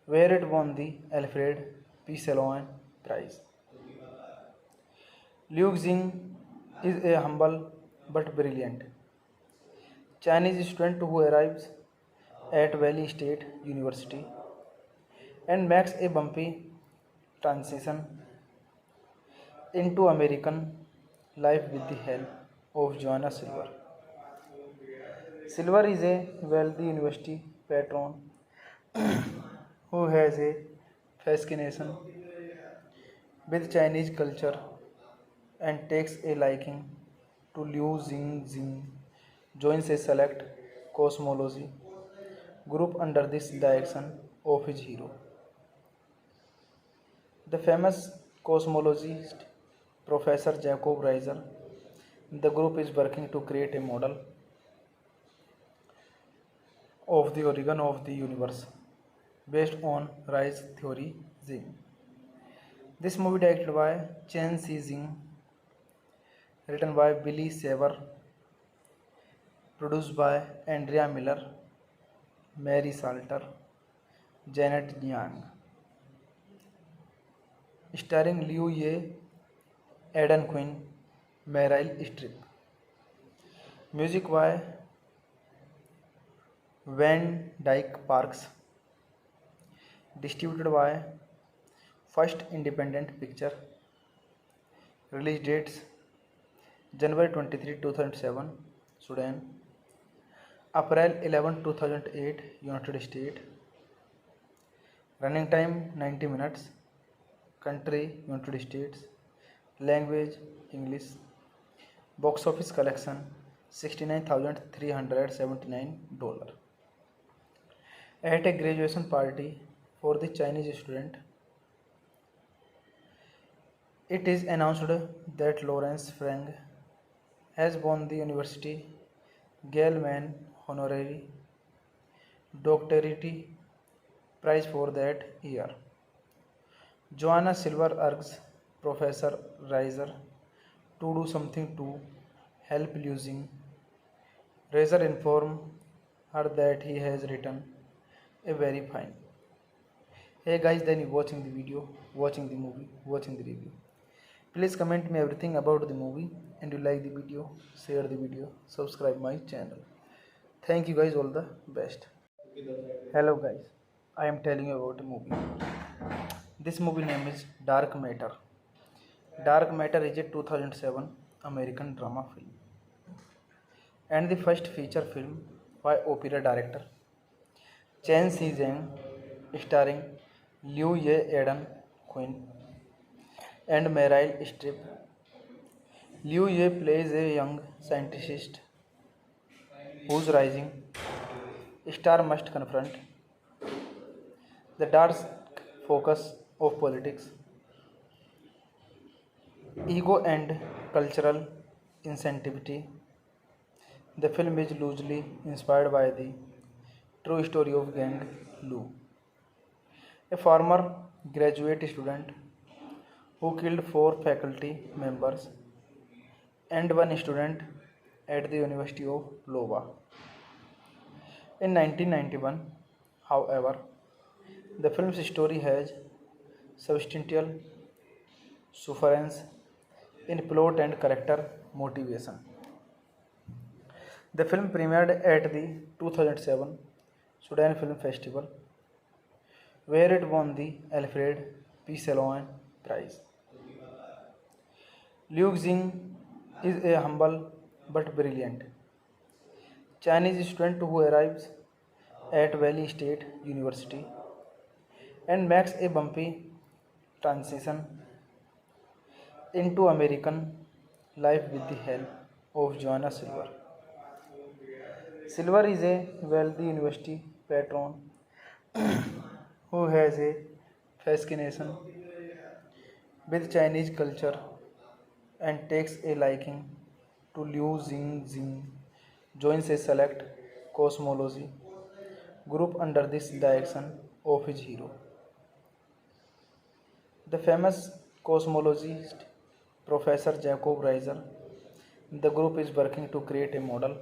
where it won the Alfred P. Salon Prize. Liu Xing is a humble but brilliant Chinese student who arrives at Valley State University and makes a bumpy transition into American life with the help of Joanna Silver. Silver is a wealthy university patron who has a fascination with Chinese culture and takes a liking to Liu Xing, joins a select cosmology group under this direction of his hero. The famous cosmologist Professor Jacob Reiser. The group is working to create a model of the origin of the universe based on Rei's theory Xing. This movie directed by Chen Si-jing, written by Billy Saver, produced by Andrea Miller, Mary Salter, Janet Yang, starring Liu Ye, Eden Quinn, Meryl Streep. Music by Van Dyke Parks. Distributed by First Independent Picture. Release dates January 23, 2007, Sudan. April 11, 2008, United States. Running time 90 minutes. Country United States. Language English. Box office collection $69,379. At a graduation party for the Chinese student, it is announced that Lawrence Frank has won the University Gale-Mann Honorary Doctorate Prize for that year. Joanna Silver urges Professor Reiser to do something to help Liu Xing. Reiser informs her that he has written a very fine. Hey guys, then you watching the video, watching the movie, watching the review. Please comment me everything about the movie, and you like the video, share the video, subscribe my channel. Thank you guys, all the best. Hello guys, I am telling you about a movie. This movie name is Dark Matter. Dark Matter is a 2007 American drama film and the first feature film by opera director Chen Si-jeng, starring Liu Ye Eden Quinn and Meryl Streep. Liu Ye plays a young scientist whose rising star must confront the dark focus of politics, ego, and cultural insensitivity. The film is loosely inspired by the true story of Gang Lu, a former graduate student who killed four faculty members and one student at the University of Iowa. In 1991, however, the film's story has substantial difference in plot and character motivation. The film premiered at the 2007 Sudan Film Festival, where it won the Alfred P. Salon Prize. Liu Xing is a humble but brilliant Chinese student who arrives at Valley State University and makes a bumpy transition into American life with the help of Joanna Silver. Silver is a wealthy university patron who has a fascination with Chinese culture and takes a liking to Liu Xing, joins a select cosmology group under this direction of his hero. The famous cosmologist Professor Jacob Reiser. The group is working to create a model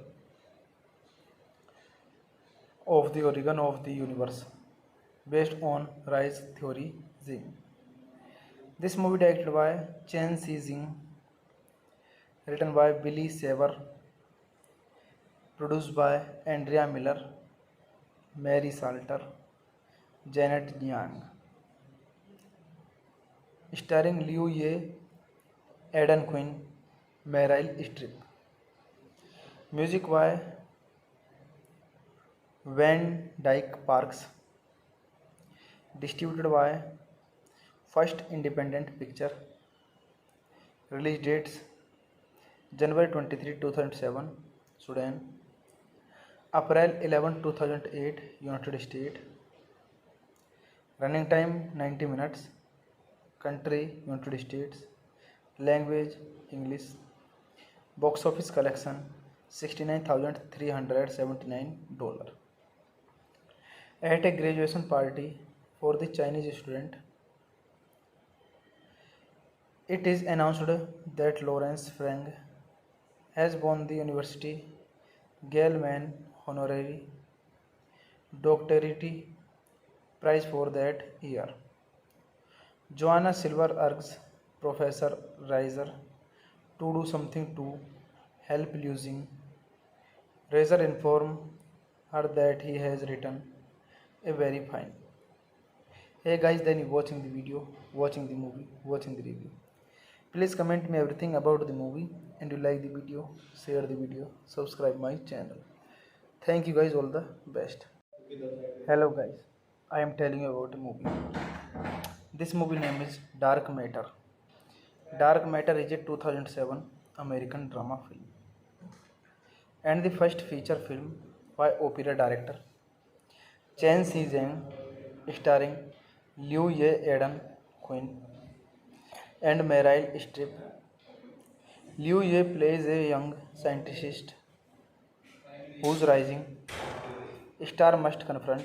of the origin of the universe based on Rei's theory Xing. This movie directed by Chen Xi-jing, written by Billy Saver, produced by Andrea Miller, Mary Salter, Janet Yang, starring Liu Ye, Aidan Quinn, Meryl Streep. Music by Van Dyke Parks, distributed by First Independent Picture. Release dates January 23, 2007, Sudan, April 11, 2008, United States. Running time 90 minutes. Country United States. Language English. Box office collection $69,379. At a graduation party for the Chinese student, it is announced that Lawrence Frank has won the University Gell-Mann Honorary Doctorate Prize for that year. Joanna Silver urges Professor Reiser to do something to help Liu Xing. Reiser informs her that he has written a very fine. Hey guys, then you watching the video, watching the movie, watching the review. Please comment me everything about the movie, and you like the video, share the video, subscribe my channel. Thank you guys, all the best. Hello guys, I am telling you about a movie. This movie name is Dark Matter. Dark Matter is a 2007 American drama film and the first feature film by opera director Chen Xi-jing, starring Liu Ye, Aidan Quinn, and Meryl Streep. Liu Ye plays a young scientist whose rising star must confront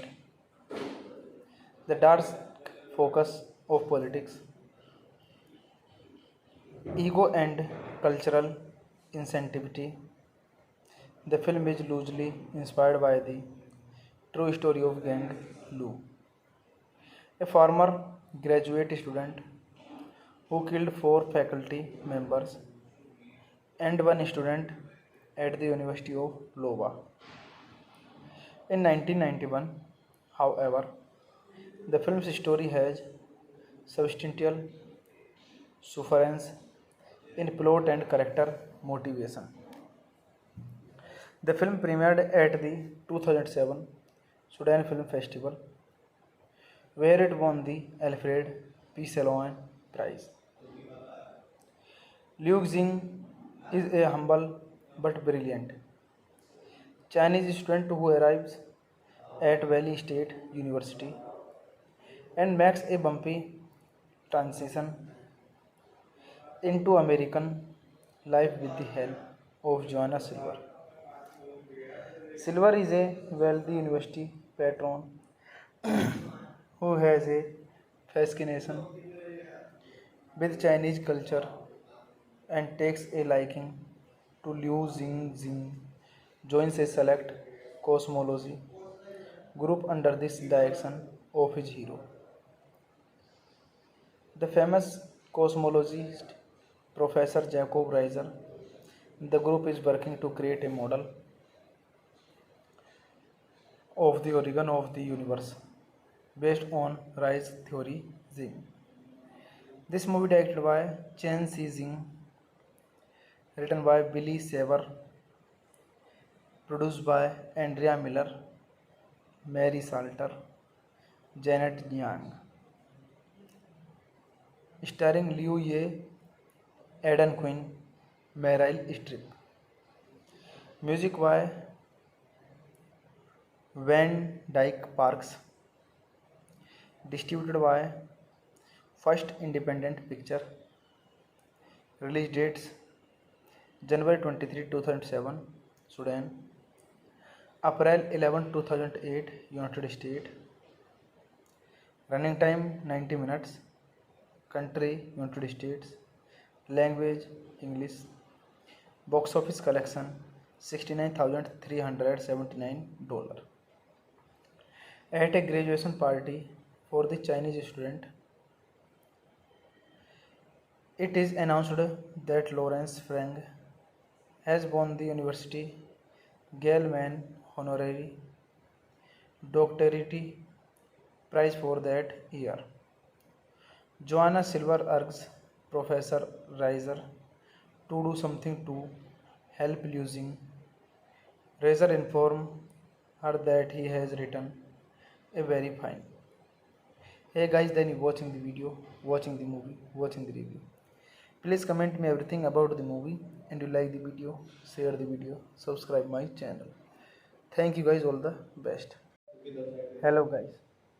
the dark focus of politics, ego, and cultural insensitivity. The film is loosely inspired by the true story of Gang Lu, a former graduate student who killed 4 faculty members and 1 student at the University of Iowa. In 1991, however, the film's story has substantial difference in plot and character motivation. The film premiered at the 2007 Sudan Film Festival, where it won the Alfred P. Salon Prize. Liu Xing is a humble but brilliant Chinese student who arrives at Valley State University and makes a bumpy transition into American life with the help of Joanna Silver. Silver is a wealthy university patron who has a fascination with Chinese culture and takes a liking to Liu Xing, joins a select cosmology group under this direction of his hero. The famous cosmologist Professor Jacob Reiser. The group is working to create a model of the origin of the universe based on Rise theory Zing. This movie directed by Chen Xi-jing, written by Billy Saber, produced by Andrea Miller, Mary Salter, Janet Yang, starring Liu Ye, Aidan Quinn, Meryl Streep. Music by Van Dyke Parks, distributed by First Independent Picture. Release dates January 23, 2007, Sudan; April 11, 2008, United States; running time 90 minutes; country United States; language English; box office collection $69,379. At a graduation party for the Chinese student, it is announced that Lawrence Frank has won the University Gell-Mann Honorary Doctorate Prize for that year. Joanna Silver urges Professor Reiser to do something to help losing. Reiser informs her that he has written a very fine. Hey guys, then you watching the video, watching the movie, watching the review. Please comment me everything about the movie, and you like the video, share the video, subscribe my channel. Thank you guys, all the best. Hello guys,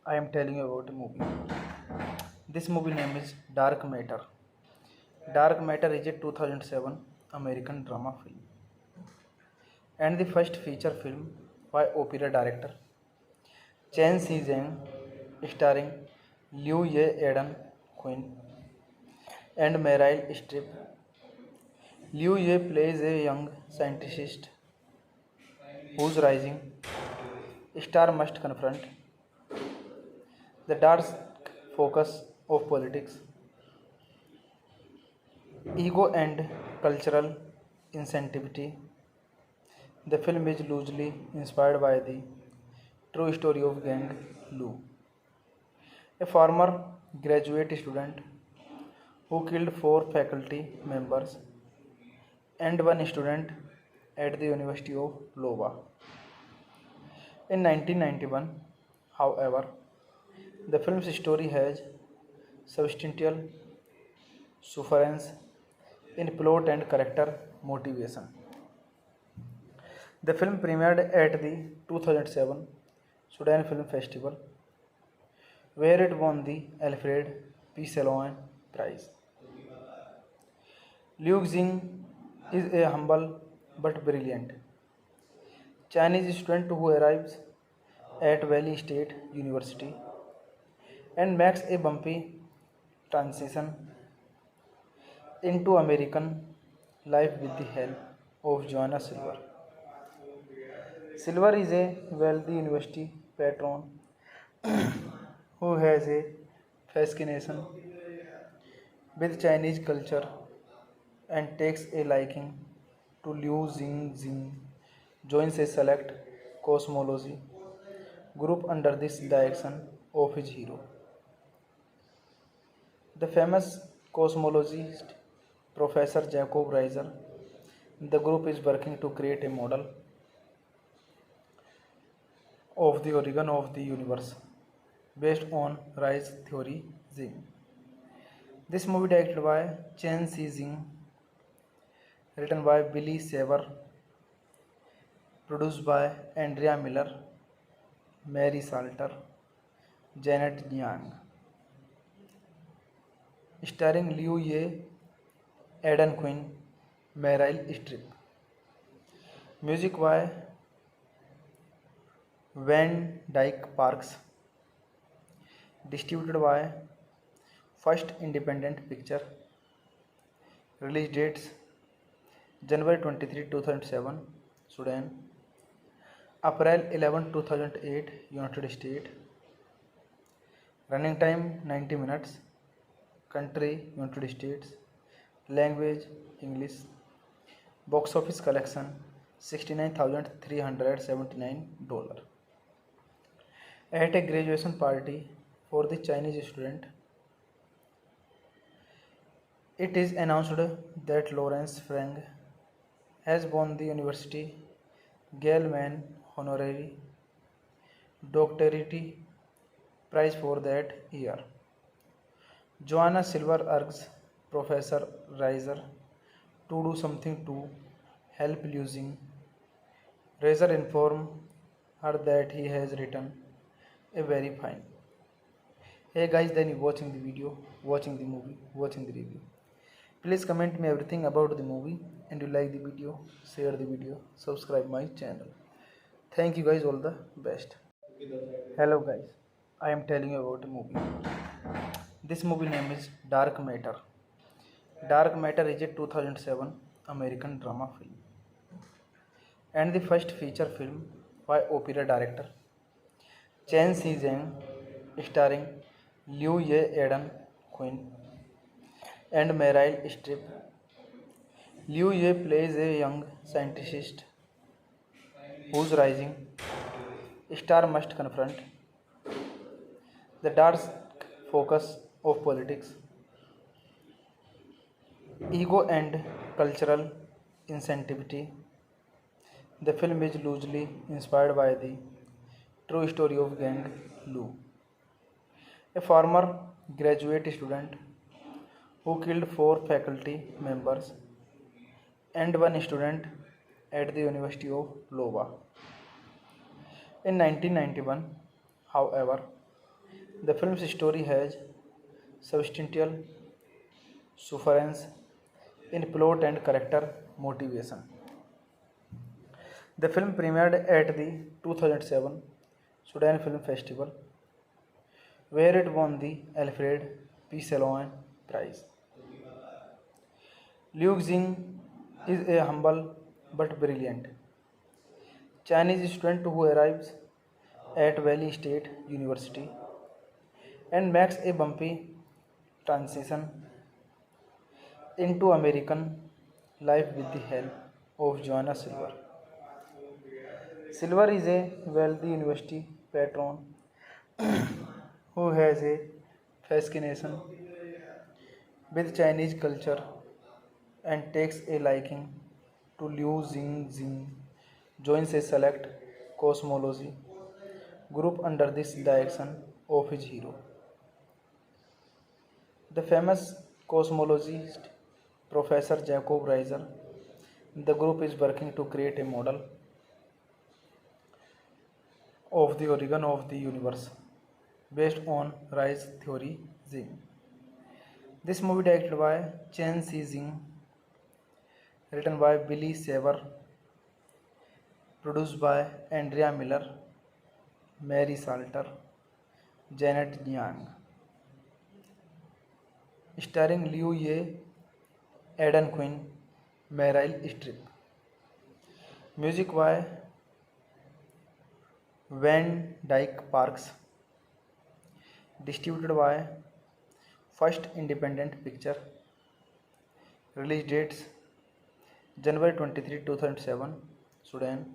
I am telling you about a movie. This movie name is Dark Matter. Dark Matter is a 2007 American drama film and the first feature film by opera director Chen Xi-jing, starring Liu Ye, Aidan Quinn, and Meryl Streep. Liu Ye plays a young scientist whose rising star must confront the dark focus of politics, ego, and cultural insensitivity. The film is loosely inspired by the true story of Gang Lu, a former graduate student who killed 4 faculty members and 1 student at the University of Iowa. In 1991, however, the film's story has substantial difference in plot and character motivation. The film premiered at the 2007 Sudan Film Festival, where it won the Alfred P. Salon Prize. Liu Xing is a humble but brilliant Chinese student who arrives at Valley State University and makes a bumpy transition into American life with the help of Joanna Silver. Silver is a wealthy university patron who has a fascination with Chinese culture and takes a liking to Liu Xing, joins a select cosmology group under this direction of his hero. The famous cosmologist Professor Jacob Reiser. The group is working to create a model of the origin of the universe based on Rise theory Zing. This movie directed by Chen Xi-jing, written by Billy Saber, produced by Andrea Miller, Mary Salter, Janet Yang, starring Liu Ye, Aidan Quinn, Meryl Streep. Music by Van Dyke Parks, distributed by First Independent Picture. Release dates January 23, 2007, Sudan; April 11, 2008, United States. Running time 90 minutes. Country United States. Language English. Box office collection $69,379. At a graduation party for the Chinese student, it is announced that Lawrence Frank has won the University Gell-Mann Honorary Doctorate Prize for that year. Joanna Silver urges Professor Reiser to do something to help losing. Reiser informs her that he has written a very fine. Hey guys, then you watching the video, watching the movie, watching the review. Please comment me everything about the movie, and you like the video, share the video, subscribe my channel. Thank you guys, all the best. Hello guys, I am telling you about a movie. This movie name is Dark Matter. Dark Matter is a 2007 American drama film and the first feature film by opera director Chen Si-jeng, starring Liu Ye Eden Quinn and Meryl Streep. Liu Ye plays a young scientist whose rising star must confront the dark focus of politics, ego, and cultural insensitivity. The film is loosely inspired by the true story of Gang Lu, a former graduate student who killed four faculty members and one student at the University of Iowa. In 1991, however, the film's story has substantial difference in plot and character motivation. The film premiered at the 2007 Sudan Film Festival, where it won the Alfred P. Sloan Prize. Liu Xing is a humble but brilliant Chinese student who arrives at Valley State University and makes a bumpy transition into American life with the help of Joanna Silver. Silver is a wealthy university patron who has a fascination with Chinese culture and takes a liking to Liu Xing, joins a select cosmology group under this direction of his hero. The famous cosmologist Professor Jacob Reiser. The group is working to create a model of the origin of the universe based on Rei's theory Xing. This movie directed by Chen Si-jeng, written by Billy Saver, produced by Andrea Miller, Mary Salter, Janet Yang, starring Liu Ye, Eden Quinn, Meryl Streep. Music by Van Dyke Parks. Distributed by First Independent Picture. Release dates January 23, 2007, Sudan.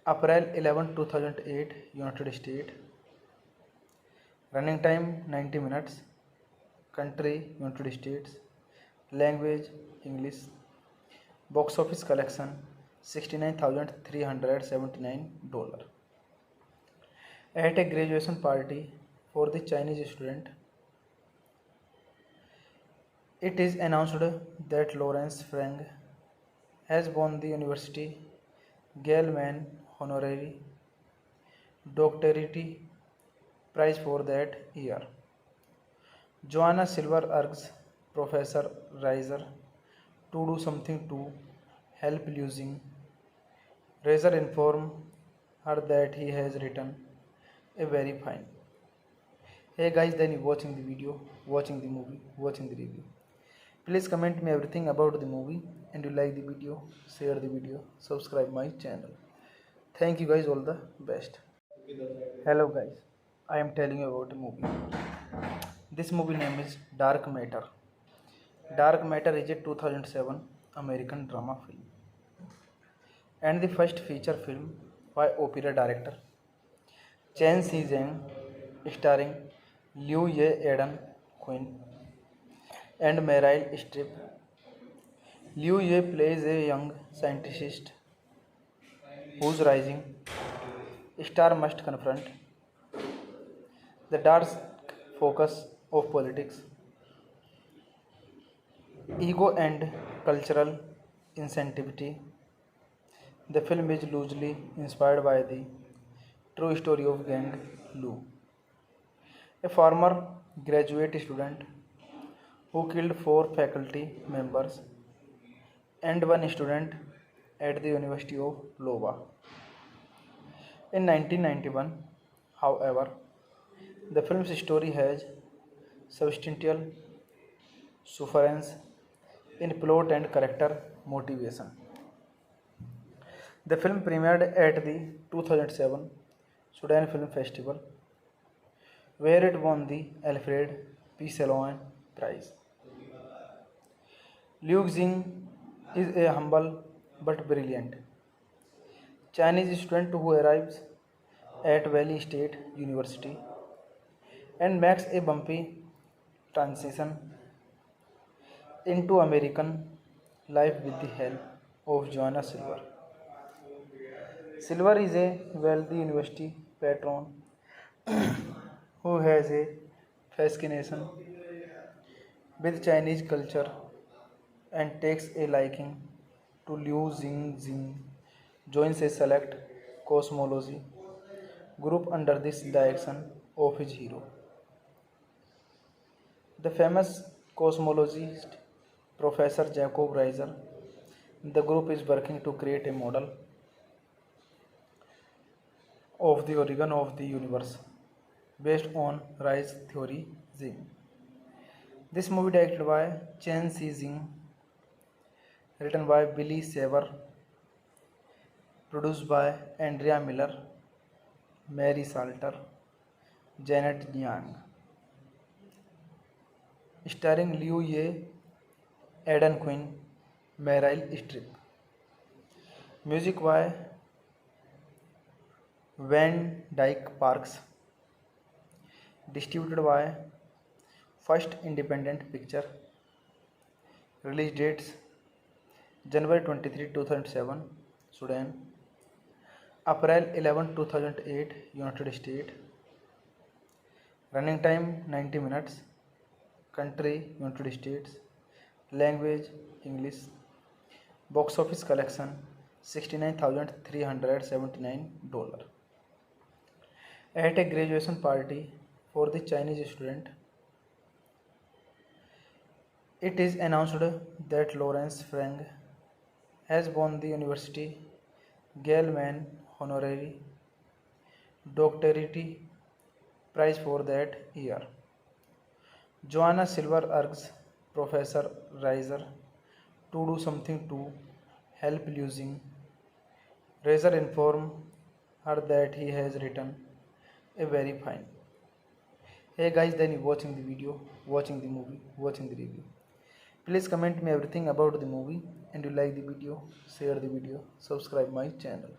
April 11, 2008, United States. Running time 90 minutes. Country United States. Language English. Box office collection $69,379. At a graduation party for the Chinese student, it is announced that Lawrence Frank has won the University Gell-Mann Honorary Doctorate Prize for that year. Joanna Silver urges Professor Reiser to do something to help losing. Reiser informs her that he has written a very fine. Hey guys, then you watching the video, watching the movie, watching the review. Please comment me everything about the movie, and you like the video, share the video, subscribe my channel. Thank you guys, all the best. Hello guys, I am telling you about a movie. This movie name is Dark Matter. Dark Matter is a 2007 American drama film and the first feature film by opera director Chen Si-jeng, starring Liu Ye Eden Quinn and Meryl Streep. Liu Ye plays a young scientist whose rising star must confront the dark focus of politics, ego, and cultural insensitivity. The film is loosely inspired by the true story of Gang Lu, a former graduate student who killed four faculty members and one student at the University of Iowa. In 1991, however, the film's story has substantial difference in plot and character motivation. The film premiered at the 2007 Sudan Film Festival, where it won the Alfred P. Salon Prize. Liu Xing is a humble but brilliant Chinese student who arrives at Valley State University and makes a bumpy transition into American life with the help of Joanna Silver. Silver is a wealthy university patron who has a fascination with Chinese culture and takes a liking to Liu Xing, joins a select cosmology group under this direction of his hero. The famous cosmologist Professor Jacob Reiser. The group is working to create a model of the origin of the universe based on Rei's theory Xing. This movie directed by Chen Si-jing, written by Billy Saber, produced by Andrea Miller, Mary Salter, Janet Yang, starring Liu Ye, Eden Quinn, Meryl Streep. Music by Van Dyke Parks. Distributed by First Independent Picture. Release dates January 23, 2007, Sudan. April 11, 2008, United States. Running time 90 minutes. Country United States. Language English. Box office collection $69,379. At a graduation party for the Chinese student, it is announced that Lawrence Frank has won the University Gell-Mann Honorary Doctorate Prize for that year. Joanna Silver urges Professor Reiser to do something to help Liu Xing. Reiser informs her that he has written a very fine. Hey guys, then you watching the video, watching the movie, watching the review. Please comment me everything about the movie, and you like the video, share the video, subscribe my channel.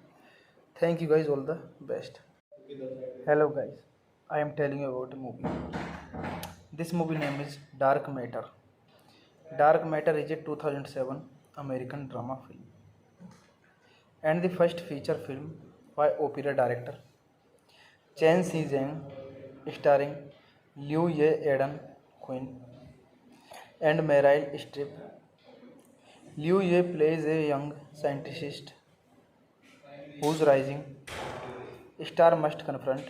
Thank you guys, all the best. Hello guys, I am telling you about a movie. This movie name is Dark Matter. Dark Matter is a 2007 American drama film and the first feature film by opera director Chen Si-jeng, starring Liu Ye Eden Quinn and Meryl Streep. Liu Ye plays a young scientist whose rising star must confront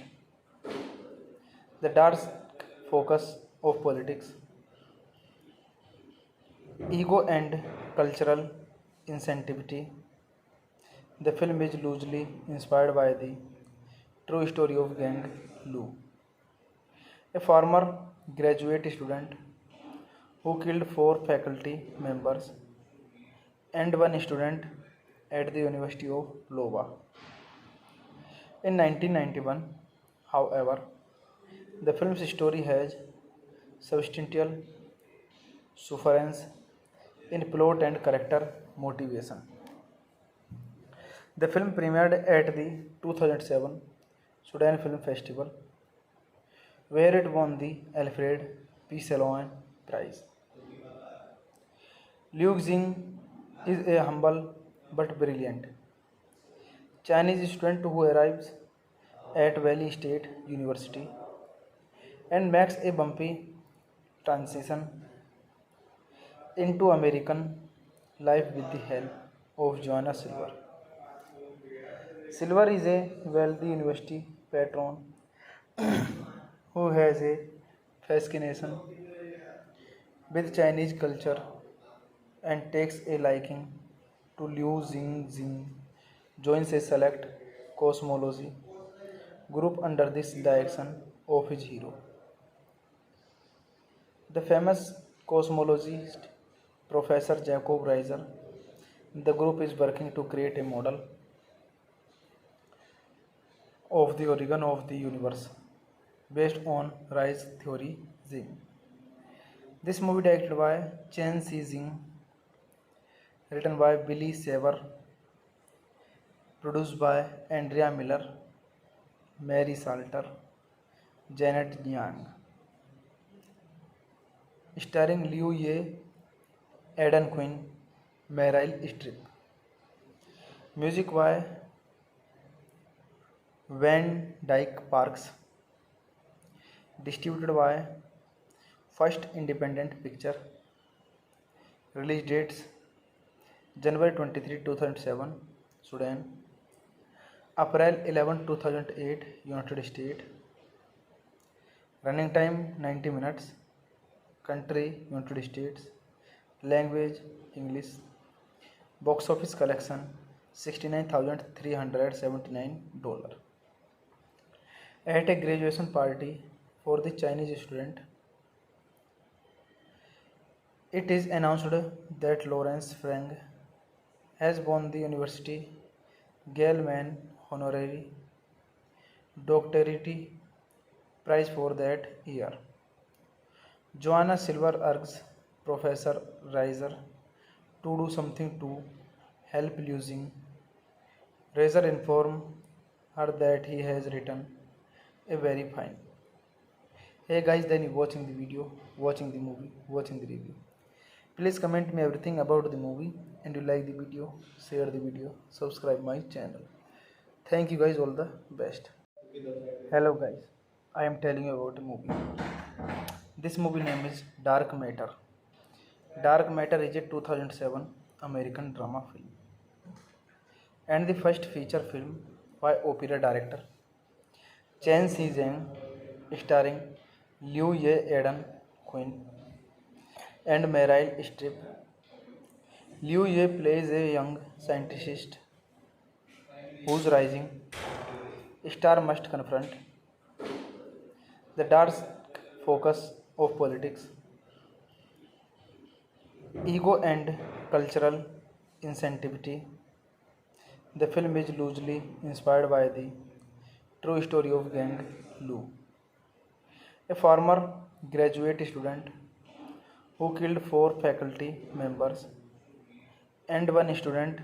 the dark focus of politics, ego, and cultural insensitivity. The film is loosely inspired by the true story of Gang Lu, a former graduate student who killed four faculty members and one student at the University of Iowa. In 1991, however, the film's story has substantial difference in plot and character motivation. The film premiered at the 2007 Sudan Film Festival, where it won the Alfred P. Salon Prize. Liu Xing is a humble but brilliant Chinese student who arrives at Valley State University and makes a bumpy transition into American life with the help of Joanna Silver. Silver is a wealthy university patron who has a fascination with Chinese culture and takes a liking to Liu Xing, joins a select cosmology group under this direction of his hero. The famous cosmologist Professor Jacob Reiser. The group is working to create a model of the origin of the universe based on Rei's theory Xing. This movie directed by Chen Xi-jing, written by Billy Saver, produced by Andrea Miller, Mary Salter, Janet Yang, starring Liu Ye, Aidan Quinn, Meryl Streep. Music by Van Dyke Parks, distributed by First Independent Picture. Release dates January 23, 2007, Sudan, April 11, 2008, United States. Running time 90 minutes. Country United States. Language English. Box office collection $69,379. At a graduation party for the Chinese student, it is announced that Lawrence Frank has won the University Gell-Mann Honorary Doctorate Prize for that year. Joanna Silver urges Professor Reiser to do something to help Liu Xing. Reiser informs her that he has written a very fine. Hey guys, then you watching the video, watching the movie, watching the review. Please comment me everything about the movie, and you like the video, share the video, subscribe my channel. Thank you guys, all the best. Hello guys, I am telling you about a movie. This movie name is Dark Matter. Dark Matter is a 2007 American drama film and the first feature film by opera director Chen Xi-jing, starring Liu Ye, Aidan Quinn, and Meryl Streep. Liu Ye plays a young scientist whose rising star must confront the dark focus of politics, ego, and cultural insensitivity. The film is loosely inspired by the true story of Gang Lu, a former graduate student who killed 4 faculty members and 1 student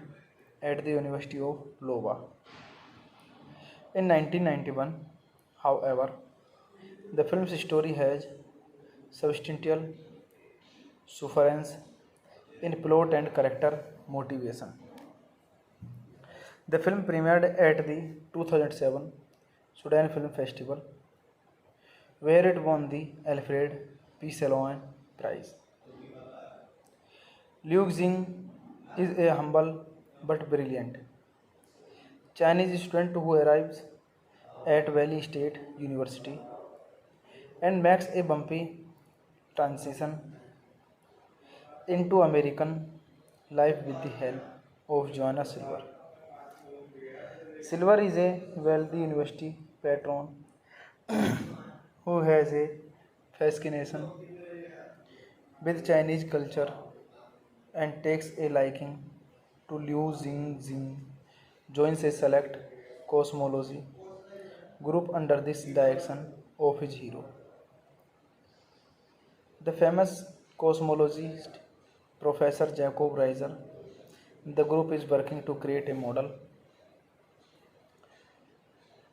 at the University of Iowa. In 1991, however, the film's story has substantial difference in plot and character motivation. The film premiered at the 2007 Sudan Film Festival, where it won the Alfred P. Salon Prize. Liu Xing is a humble but brilliant Chinese student who arrives at Valley State University and makes a bumpy transition into American life with the help of Joanna Silver. Silver is a wealthy university patron who has a fascination with Chinese culture and takes a liking to Liu Xing, joins a select cosmology group under this direction of his hero. The famous cosmologist Professor Jacob Reiser. The group is working to create a model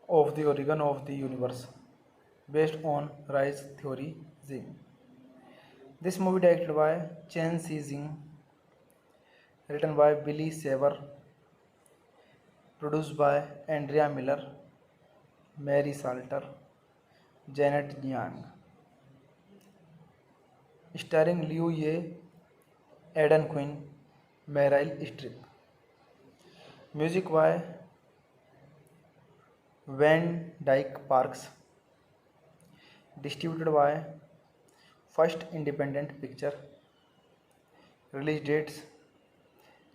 of the origin of the universe based on Rise theory Zing. This movie directed by Chen Xi-jing, written by Billy Saber, produced by Andrea Miller, Mary Salter, Janet Yang, starring Liu Ye, Aidan Quinn, Meryl Streep. Music by Van Dyke Parks, distributed by First Independent Picture. Release dates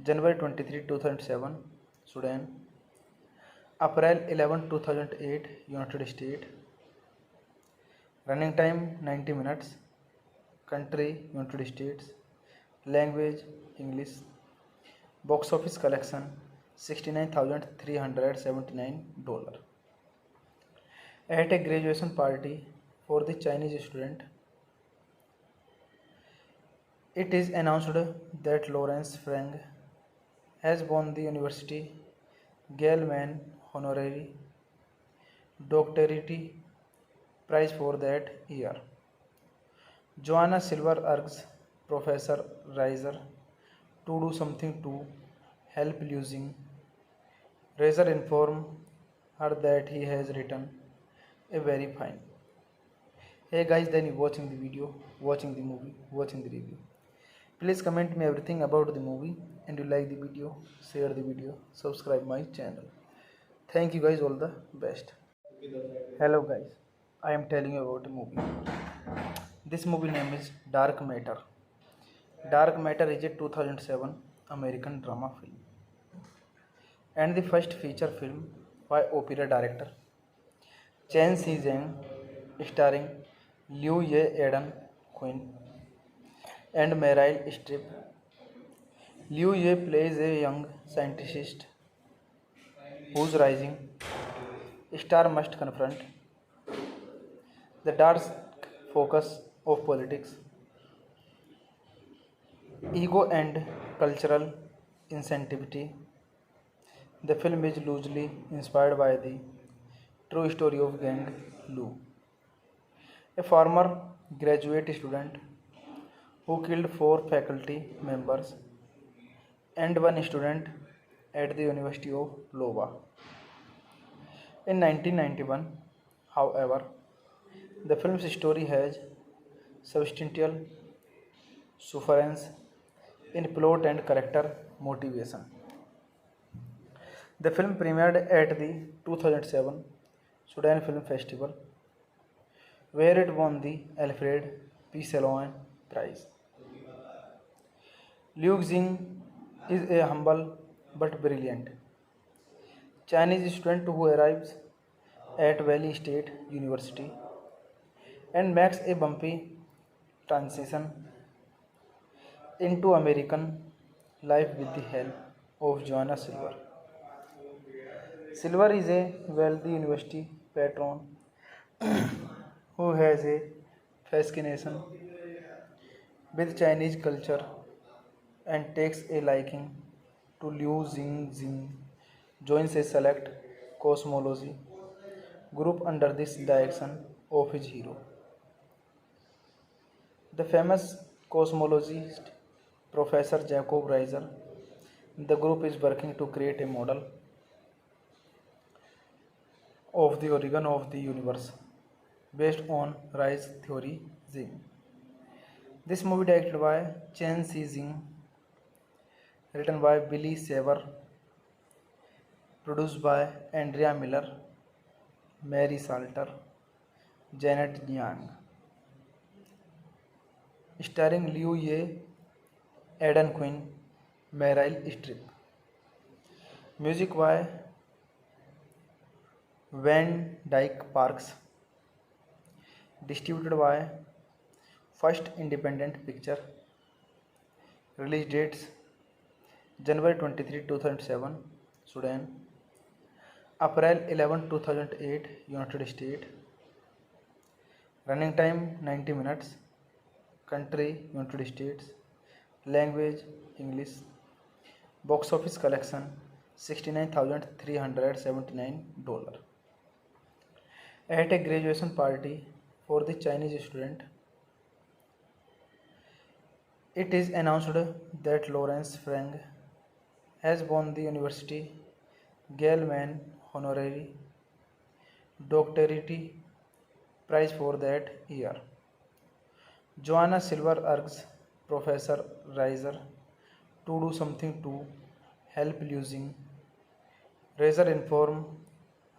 January 23, 2007, Sudan; April 11, 2008, United States. Running time 90 minutes. Country United States. Language English. Box office collection $69,379. At a graduation party for the Chinese student, it is announced that Lawrence Frank has won the University Gell-Mann Honorary Doctorate Prize for that year. Joanna Silver urges Professor Reiser to do something to help losing. Reiser informs her that he has written a very fine. Hey guys, then you watching the video, watching the movie, watching the review. Please comment me everything about the movie, and you like the video, share the video, subscribe my channel. Thank you guys, all the best. Hello guys, I am telling you about a movie. This movie name is Dark Matter. Dark Matter is a 2007 American drama film and the first feature film by opera director Chen Xi-jing, starring Liu Ye, Aidan Quinn, and Meryl Streep. Liu Ye plays a young scientist whose rising star must confront the dark focus of politics, ego, and cultural insensitivity. The film is loosely inspired by the true story of Gang Lu, a former graduate student who killed 4 faculty members and 1 student at the University of Iowa. In 1991, however, the film's story has substantial difference in plot and character motivation. The film premiered at the 2007 Sudan Film Festival, where it won the Alfred P. Sloan Prize. Liu Xing is a humble but brilliant Chinese student who arrives at Valley State University and makes a bumpy transition into American life with the help of Joanna Silver. Silver is a wealthy university patron who has a fascination with Chinese culture and takes a liking to Liu Xing, joins a select cosmology group under this direction of his hero. The famous cosmologist Professor Jacob Reiser. The group is working to create a model of the origin of the universe based on Rise theory Zing. This movie directed by Chen Xi-jing, written by Billy Saber, produced by Andrea Miller, Mary Salter, Janet Yang, starring Liu Ye, Aidan Quinn, Meryl Streep. Music by Van Dyke Parks, distributed by First Independent Picture. Release dates January 23, 2007, Sudan; April 11, 2008, United States. Running time 90 minutes. Country United States. Language English. Box office collection $69,379. At a graduation party for the Chinese student, it is announced that Lawrence Frank has won the University Gell-Mann Honorary Doctorate Prize for that year. Joanna Silver urges Professor Reiser to do something to help losing. Reiser informs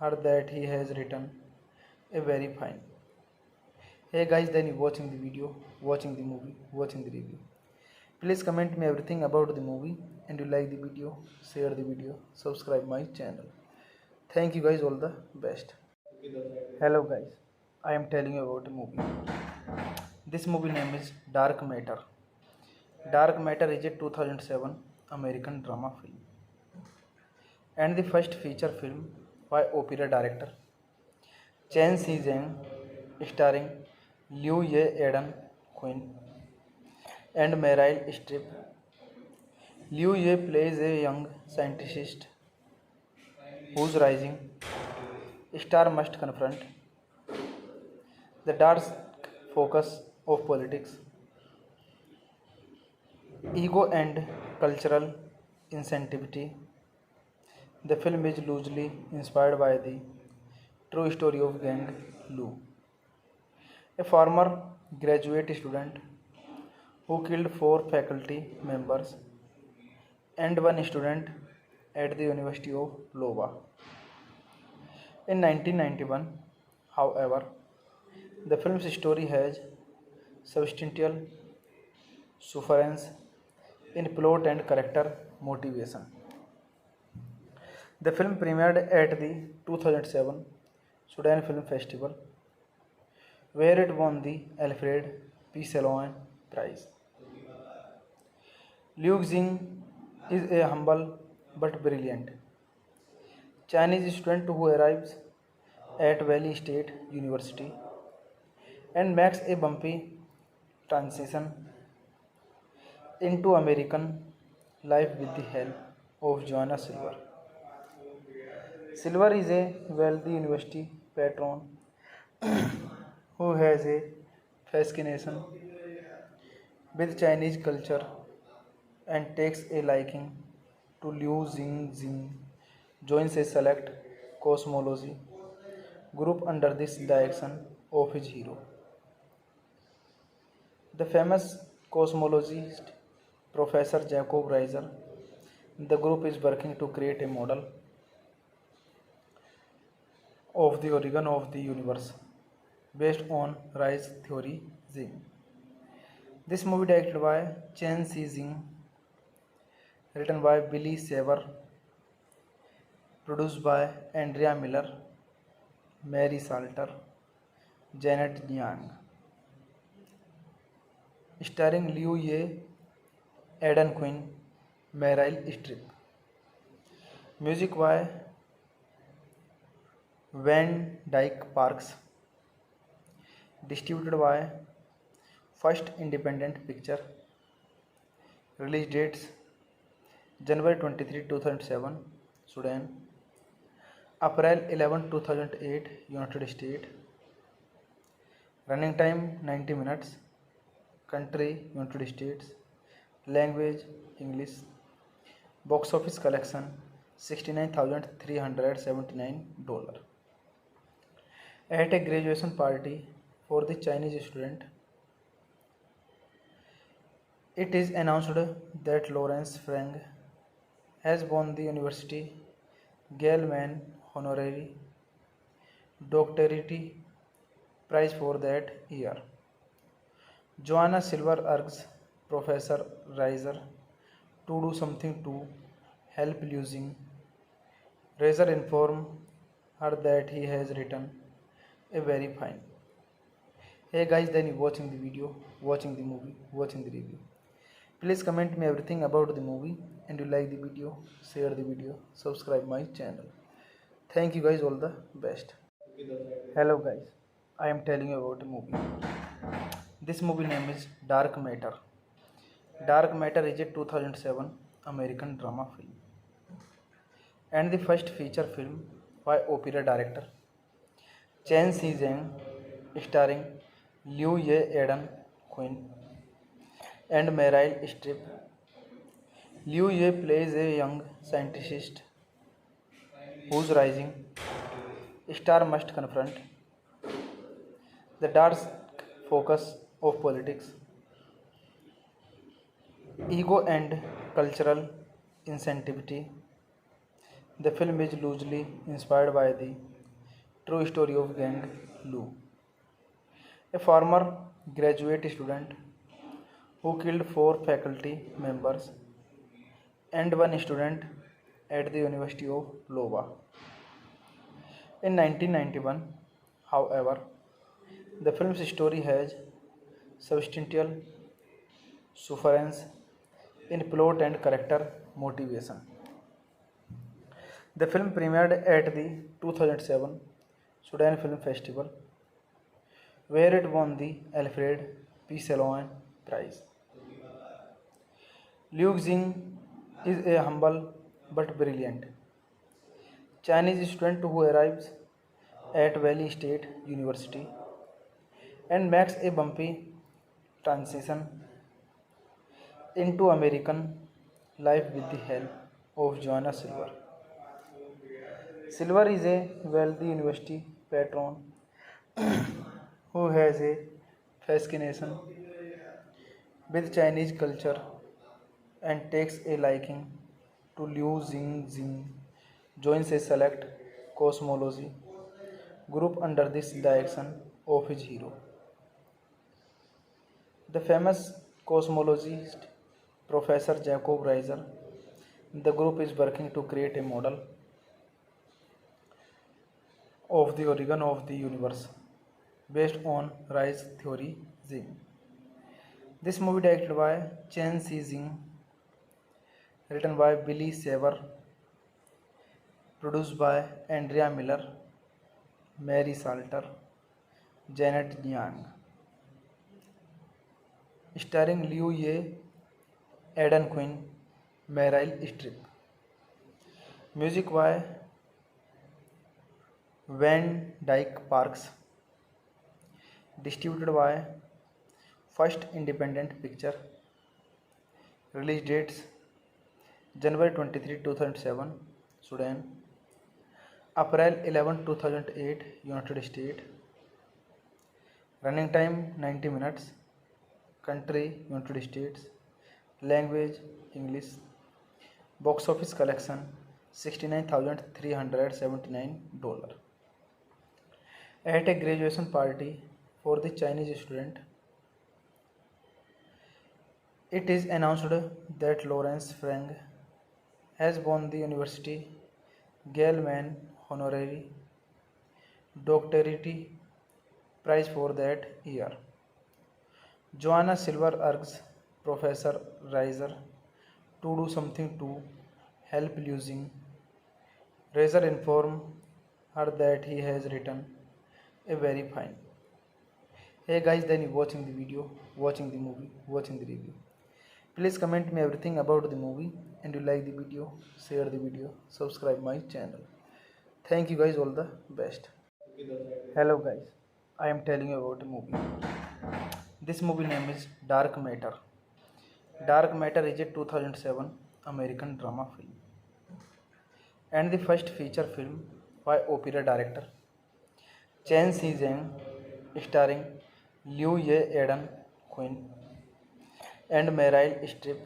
her that he has written a very fine. Hey guys, then you watching the video, watching the movie, watching the review. Please comment me everything about the movie, and you like the video, share the video, subscribe my channel. Thank you guys, all the best. Hello guys, I am telling you about a movie. This movie name is Dark Matter. Dark Matter is a 2007 American drama film and the first feature film by opera director Chen Si-zheng, starring Liu Ye Eden Quinn and Meryl Streep. Liu Ye plays a young scientist whose rising star must confront the dark focus of politics, ego, and cultural insensitivity. The film is loosely inspired by the true story of Gang Lu, a former graduate student who killed 4 faculty members and 1 student at the University of Iowa. In 1991, however, the film's story has substantial difference in plot and character motivation. The film premiered at the 2007 Sudan Film Festival, where it won the Alfred P. Sloan Prize. Liu Xing is a humble but brilliant Chinese student who arrives at Valley State University and makes a bumpy transition into American life with the help of Joanna Silver. Silver is a wealthy university patron who has a fascination with Chinese culture and takes a liking to Liu Xing, joins a select cosmology group under this direction of his hero. The famous cosmologist Professor Jacob Reiser. The group is working to create a model of the origin of the universe based on Rise theory Xing. This movie directed by Chen Si-jing, written by Billy Saber, produced by Andrea Miller, Mary Salter, Janet Yang, starring Liu Ye, Eden Quinn, Meryl Streep. Music by Van Dyke Parks. Distributed by First Independent Picture. Release dates January 23, 2007, Sudan. April 11, 2008, United States. Running time 90 minutes. Country United States. Language English. Box office collection $69,379. At a graduation party for the Chinese student, it is announced that Lawrence Frank has won the University Gell-Mann Honorary Doctorate Prize for that year. Joanna Silver urges Professor Reiser to do something to help losing. Reiser informs her that he has written a very fine. Hey guys, then you watching the video, watching the movie, watching the review. Please comment me everything about the movie, and you like the video, share the video, subscribe my channel. Thank you guys, all the best. Hello guys, I am telling you about a movie. This movie name is Dark Matter. Dark Matter is a 2007 American drama film and the first feature film by opera director Chen Si-jeng, starring Liu Ye Eden Quinn and Meryl Streep. Liu Ye plays a young scientist whose rising star must confront the dark focus of politics, ego, and cultural insensitivity. The film is loosely inspired by the true story of Gang Lu, a former graduate student who killed four faculty members and one student at the University of Iowa. In 1991, however, the film's story has substantial difference in plot and character motivation. The film premiered at the 2007 Sudan Film Festival, where it won the Alfred P. Salon Prize. Liu Xing is a humble but brilliant Chinese student who arrives at Valley State University and makes a bumpy transition into American life with the help of Joanna Silver. Silver is a wealthy university patron who has a fascination with Chinese culture and takes a liking to Liu Xing, joins a select cosmology group under this direction of his hero. The famous cosmologist Professor Jacob Reiser. The group is working to create a model of the origin of the universe based on Rei's theory Xing. This movie directed by Chen Si-jing, written by Billy Saver, produced by Andrea Miller, Mary Salter, Janet Yang, starring Liu Ye, Eden Quinn, Meryl Streep. Music by Van Dyke Parks. Distributed by First Independent Picture. Release dates January 23, 2007, Sudan. April 11, 2008, United States. Running time 90 minutes. Country United States. Language English. Box office collection $69,379. At a graduation party for the Chinese student, it is announced that Lawrence Frank has won the University Gell-Mann Honorary Doctorate Prize for that year. Joanna Silver urges Professor Reiser to do something to help Liu Xing. Reiser informs her that he has written a very fine. Hey guys, then you watching the video, watching the movie, watching the review. Please comment me everything about the movie, and you like the video, share the video, subscribe my channel. Thank you guys, all the best. Hello guys, I am telling you about a movie. This movie name is Dark Matter. Dark Matter is a 2007 American drama film and the first feature film by opera director Chen Si-jeng, starring Liu Ye Eden Quinn and Meryl Streep.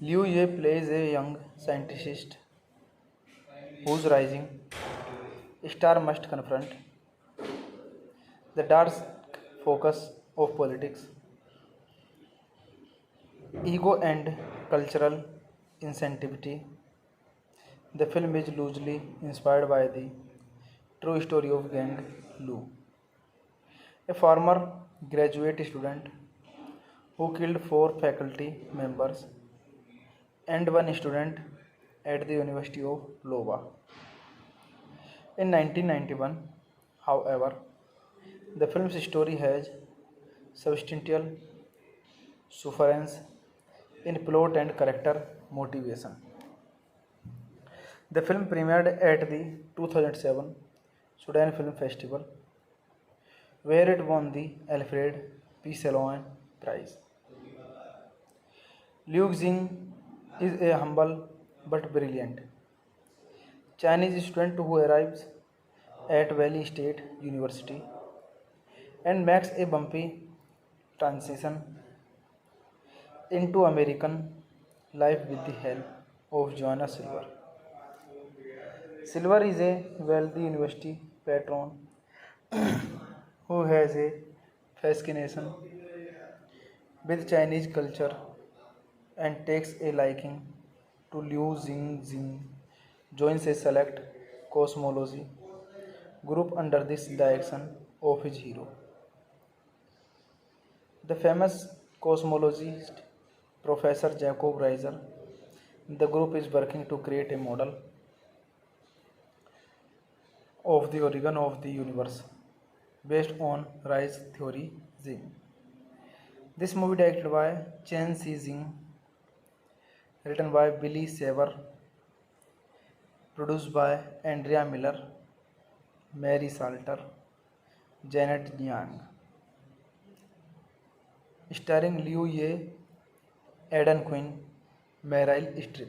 Liu Ye plays a young scientist whose rising star must confront the dark focus of politics, ego, and cultural insensitivity. The film is loosely inspired by the true story of Gang Lu, a former graduate student who killed four faculty members and one student at the University of Iowa. In 1991, however, the film's story has substantial difference in plot and character motivation. The film premiered at the 2007 Sudan Film Festival, where it won the Alfred P. Salon Prize. Liu Xing is a humble but brilliant Chinese student who arrives at Valley State University and makes a bumpy transition into American life with the help of Joanna Silver. Silver is a wealthy university patron who has a fascination with Chinese culture and takes a liking to Liu Xing, joins a select cosmology group under this direction of his hero. The famous cosmologist Professor Jacob Reiser. The group is working to create a model of the origin of the universe based on Rei's theory Xing. This movie directed by Chen Xi-jing, written by Billy Saver, produced by Andrea Miller, Mary Salter, Janet Yang, starring Liu Ye, Aidan Quinn, Meryl Streep.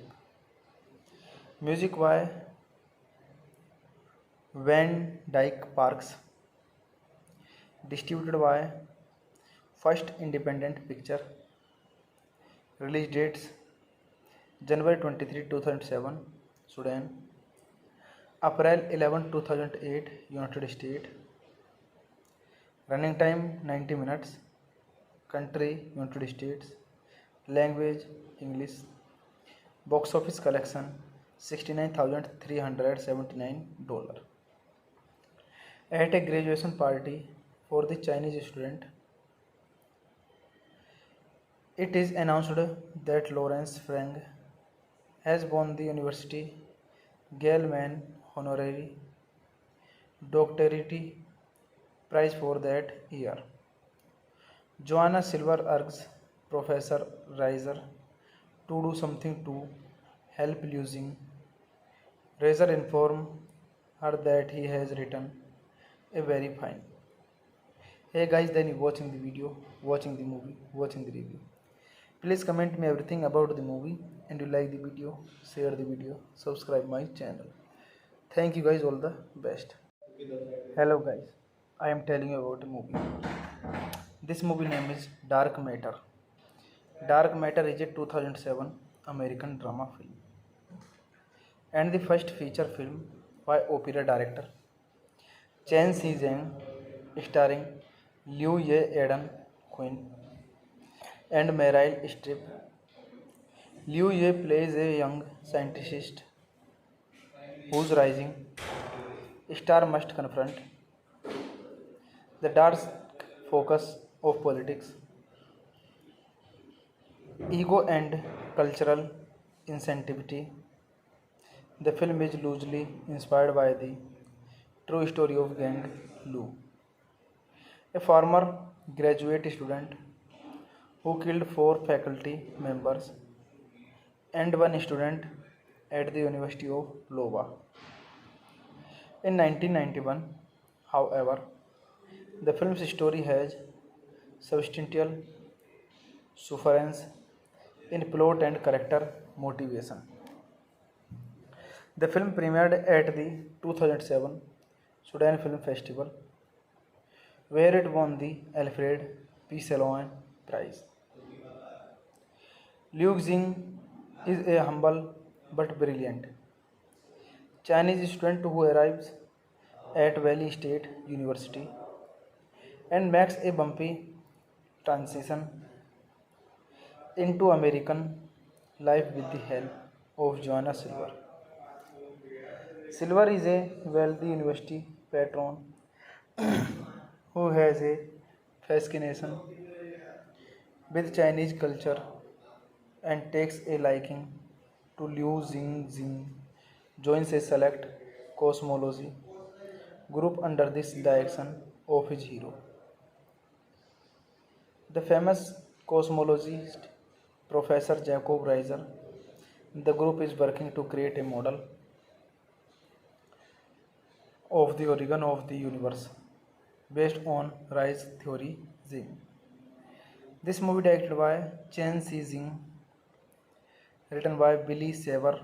Music by Van Dyke Parks, distributed by First Independent Picture. Release dates January 23, 2007, Sudan, April 11, 2008, United States. Running time 90 minutes. Country United States. Language English. Box office collection $69,379. At a graduation party for the Chinese student, it is announced that Lawrence Frank has won the University Gell-Mann Honorary Doctorate Prize for that year. Joanna Silver urges Professor Reiser to do something to help Liu Xing. Reiser informs her that he has written a very fine. Hey guys, then you watching the video, watching the movie, watching the review. Please comment me everything about the movie, and you like the video, share the video, subscribe my channel. Thank you guys, all the best. Hello guys, I am telling you about a movie. This movie name is Dark Matter. Dark Matter is a 2007 American drama film and the first feature film by opera director Chen Xi-jing, starring Liu Ye, Aidan Quinn, and Meryl Streep. Liu Ye plays a young scientist whose rising star must confront the dark focus of politics, ego, and cultural insensitivity. The film is loosely inspired by the true story of Gang Lu, a former graduate student who killed 4 faculty members and 1 student at the University of Iowa. In 1991, however, the film's story has substantial difference in plot and character motivation. The film premiered at the 2007 Sudan Film Festival, where it won the Alfred P. Salon Prize. Liu Xing is a humble but brilliant Chinese student who arrives at Valley State University and makes a bumpy transition into American life with the help of Joanna Silver. Silver is a wealthy university patron who has a fascination with Chinese culture and takes a liking to Liu Xing, joins a select cosmology group under this direction of his hero. The famous cosmologist Professor Jacob Reiser. The group is working to create a model of the origin of the universe based on Rice theory. This movie directed by Chen Xizing, written by Billy Saber,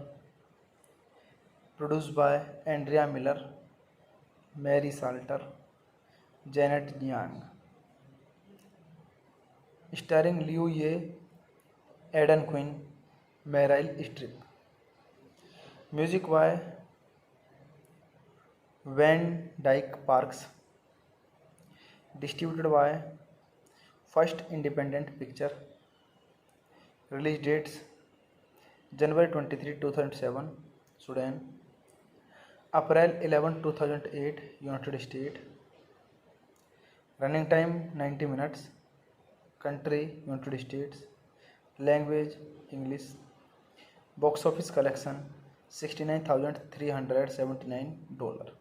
produced by Andrea Miller, Mary Salter, Janet Yang, starring Liu Ye, Aidan Quinn, Meryl Streep. Music by Van Dyke Parks, distributed by First Independent Picture. Release dates January 23, 2007, Sudan. April 11, 2008, United States. Running time 90 minutes. Country United States. Language English. Box office collection $69,379.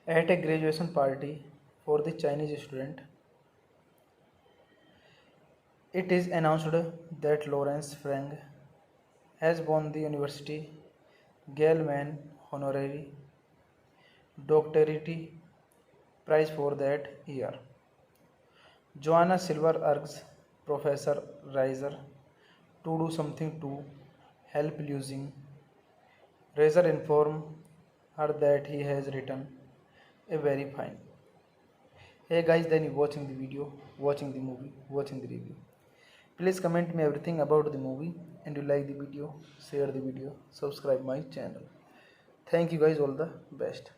At a graduation party for the Chinese student, it is announced that Lawrence Frank has won the University Gell-Mann Honorary Doctorate Prize for that year. Joanna Silver urges Professor Reiser to do something to help losing. Reiser informs her that he has written a very fine. Hey guys, then you watching the video, watching the movie, watching the review. Please comment me everything about the movie, and you like the video, share the video, subscribe my channel. Thank you guys, all the best.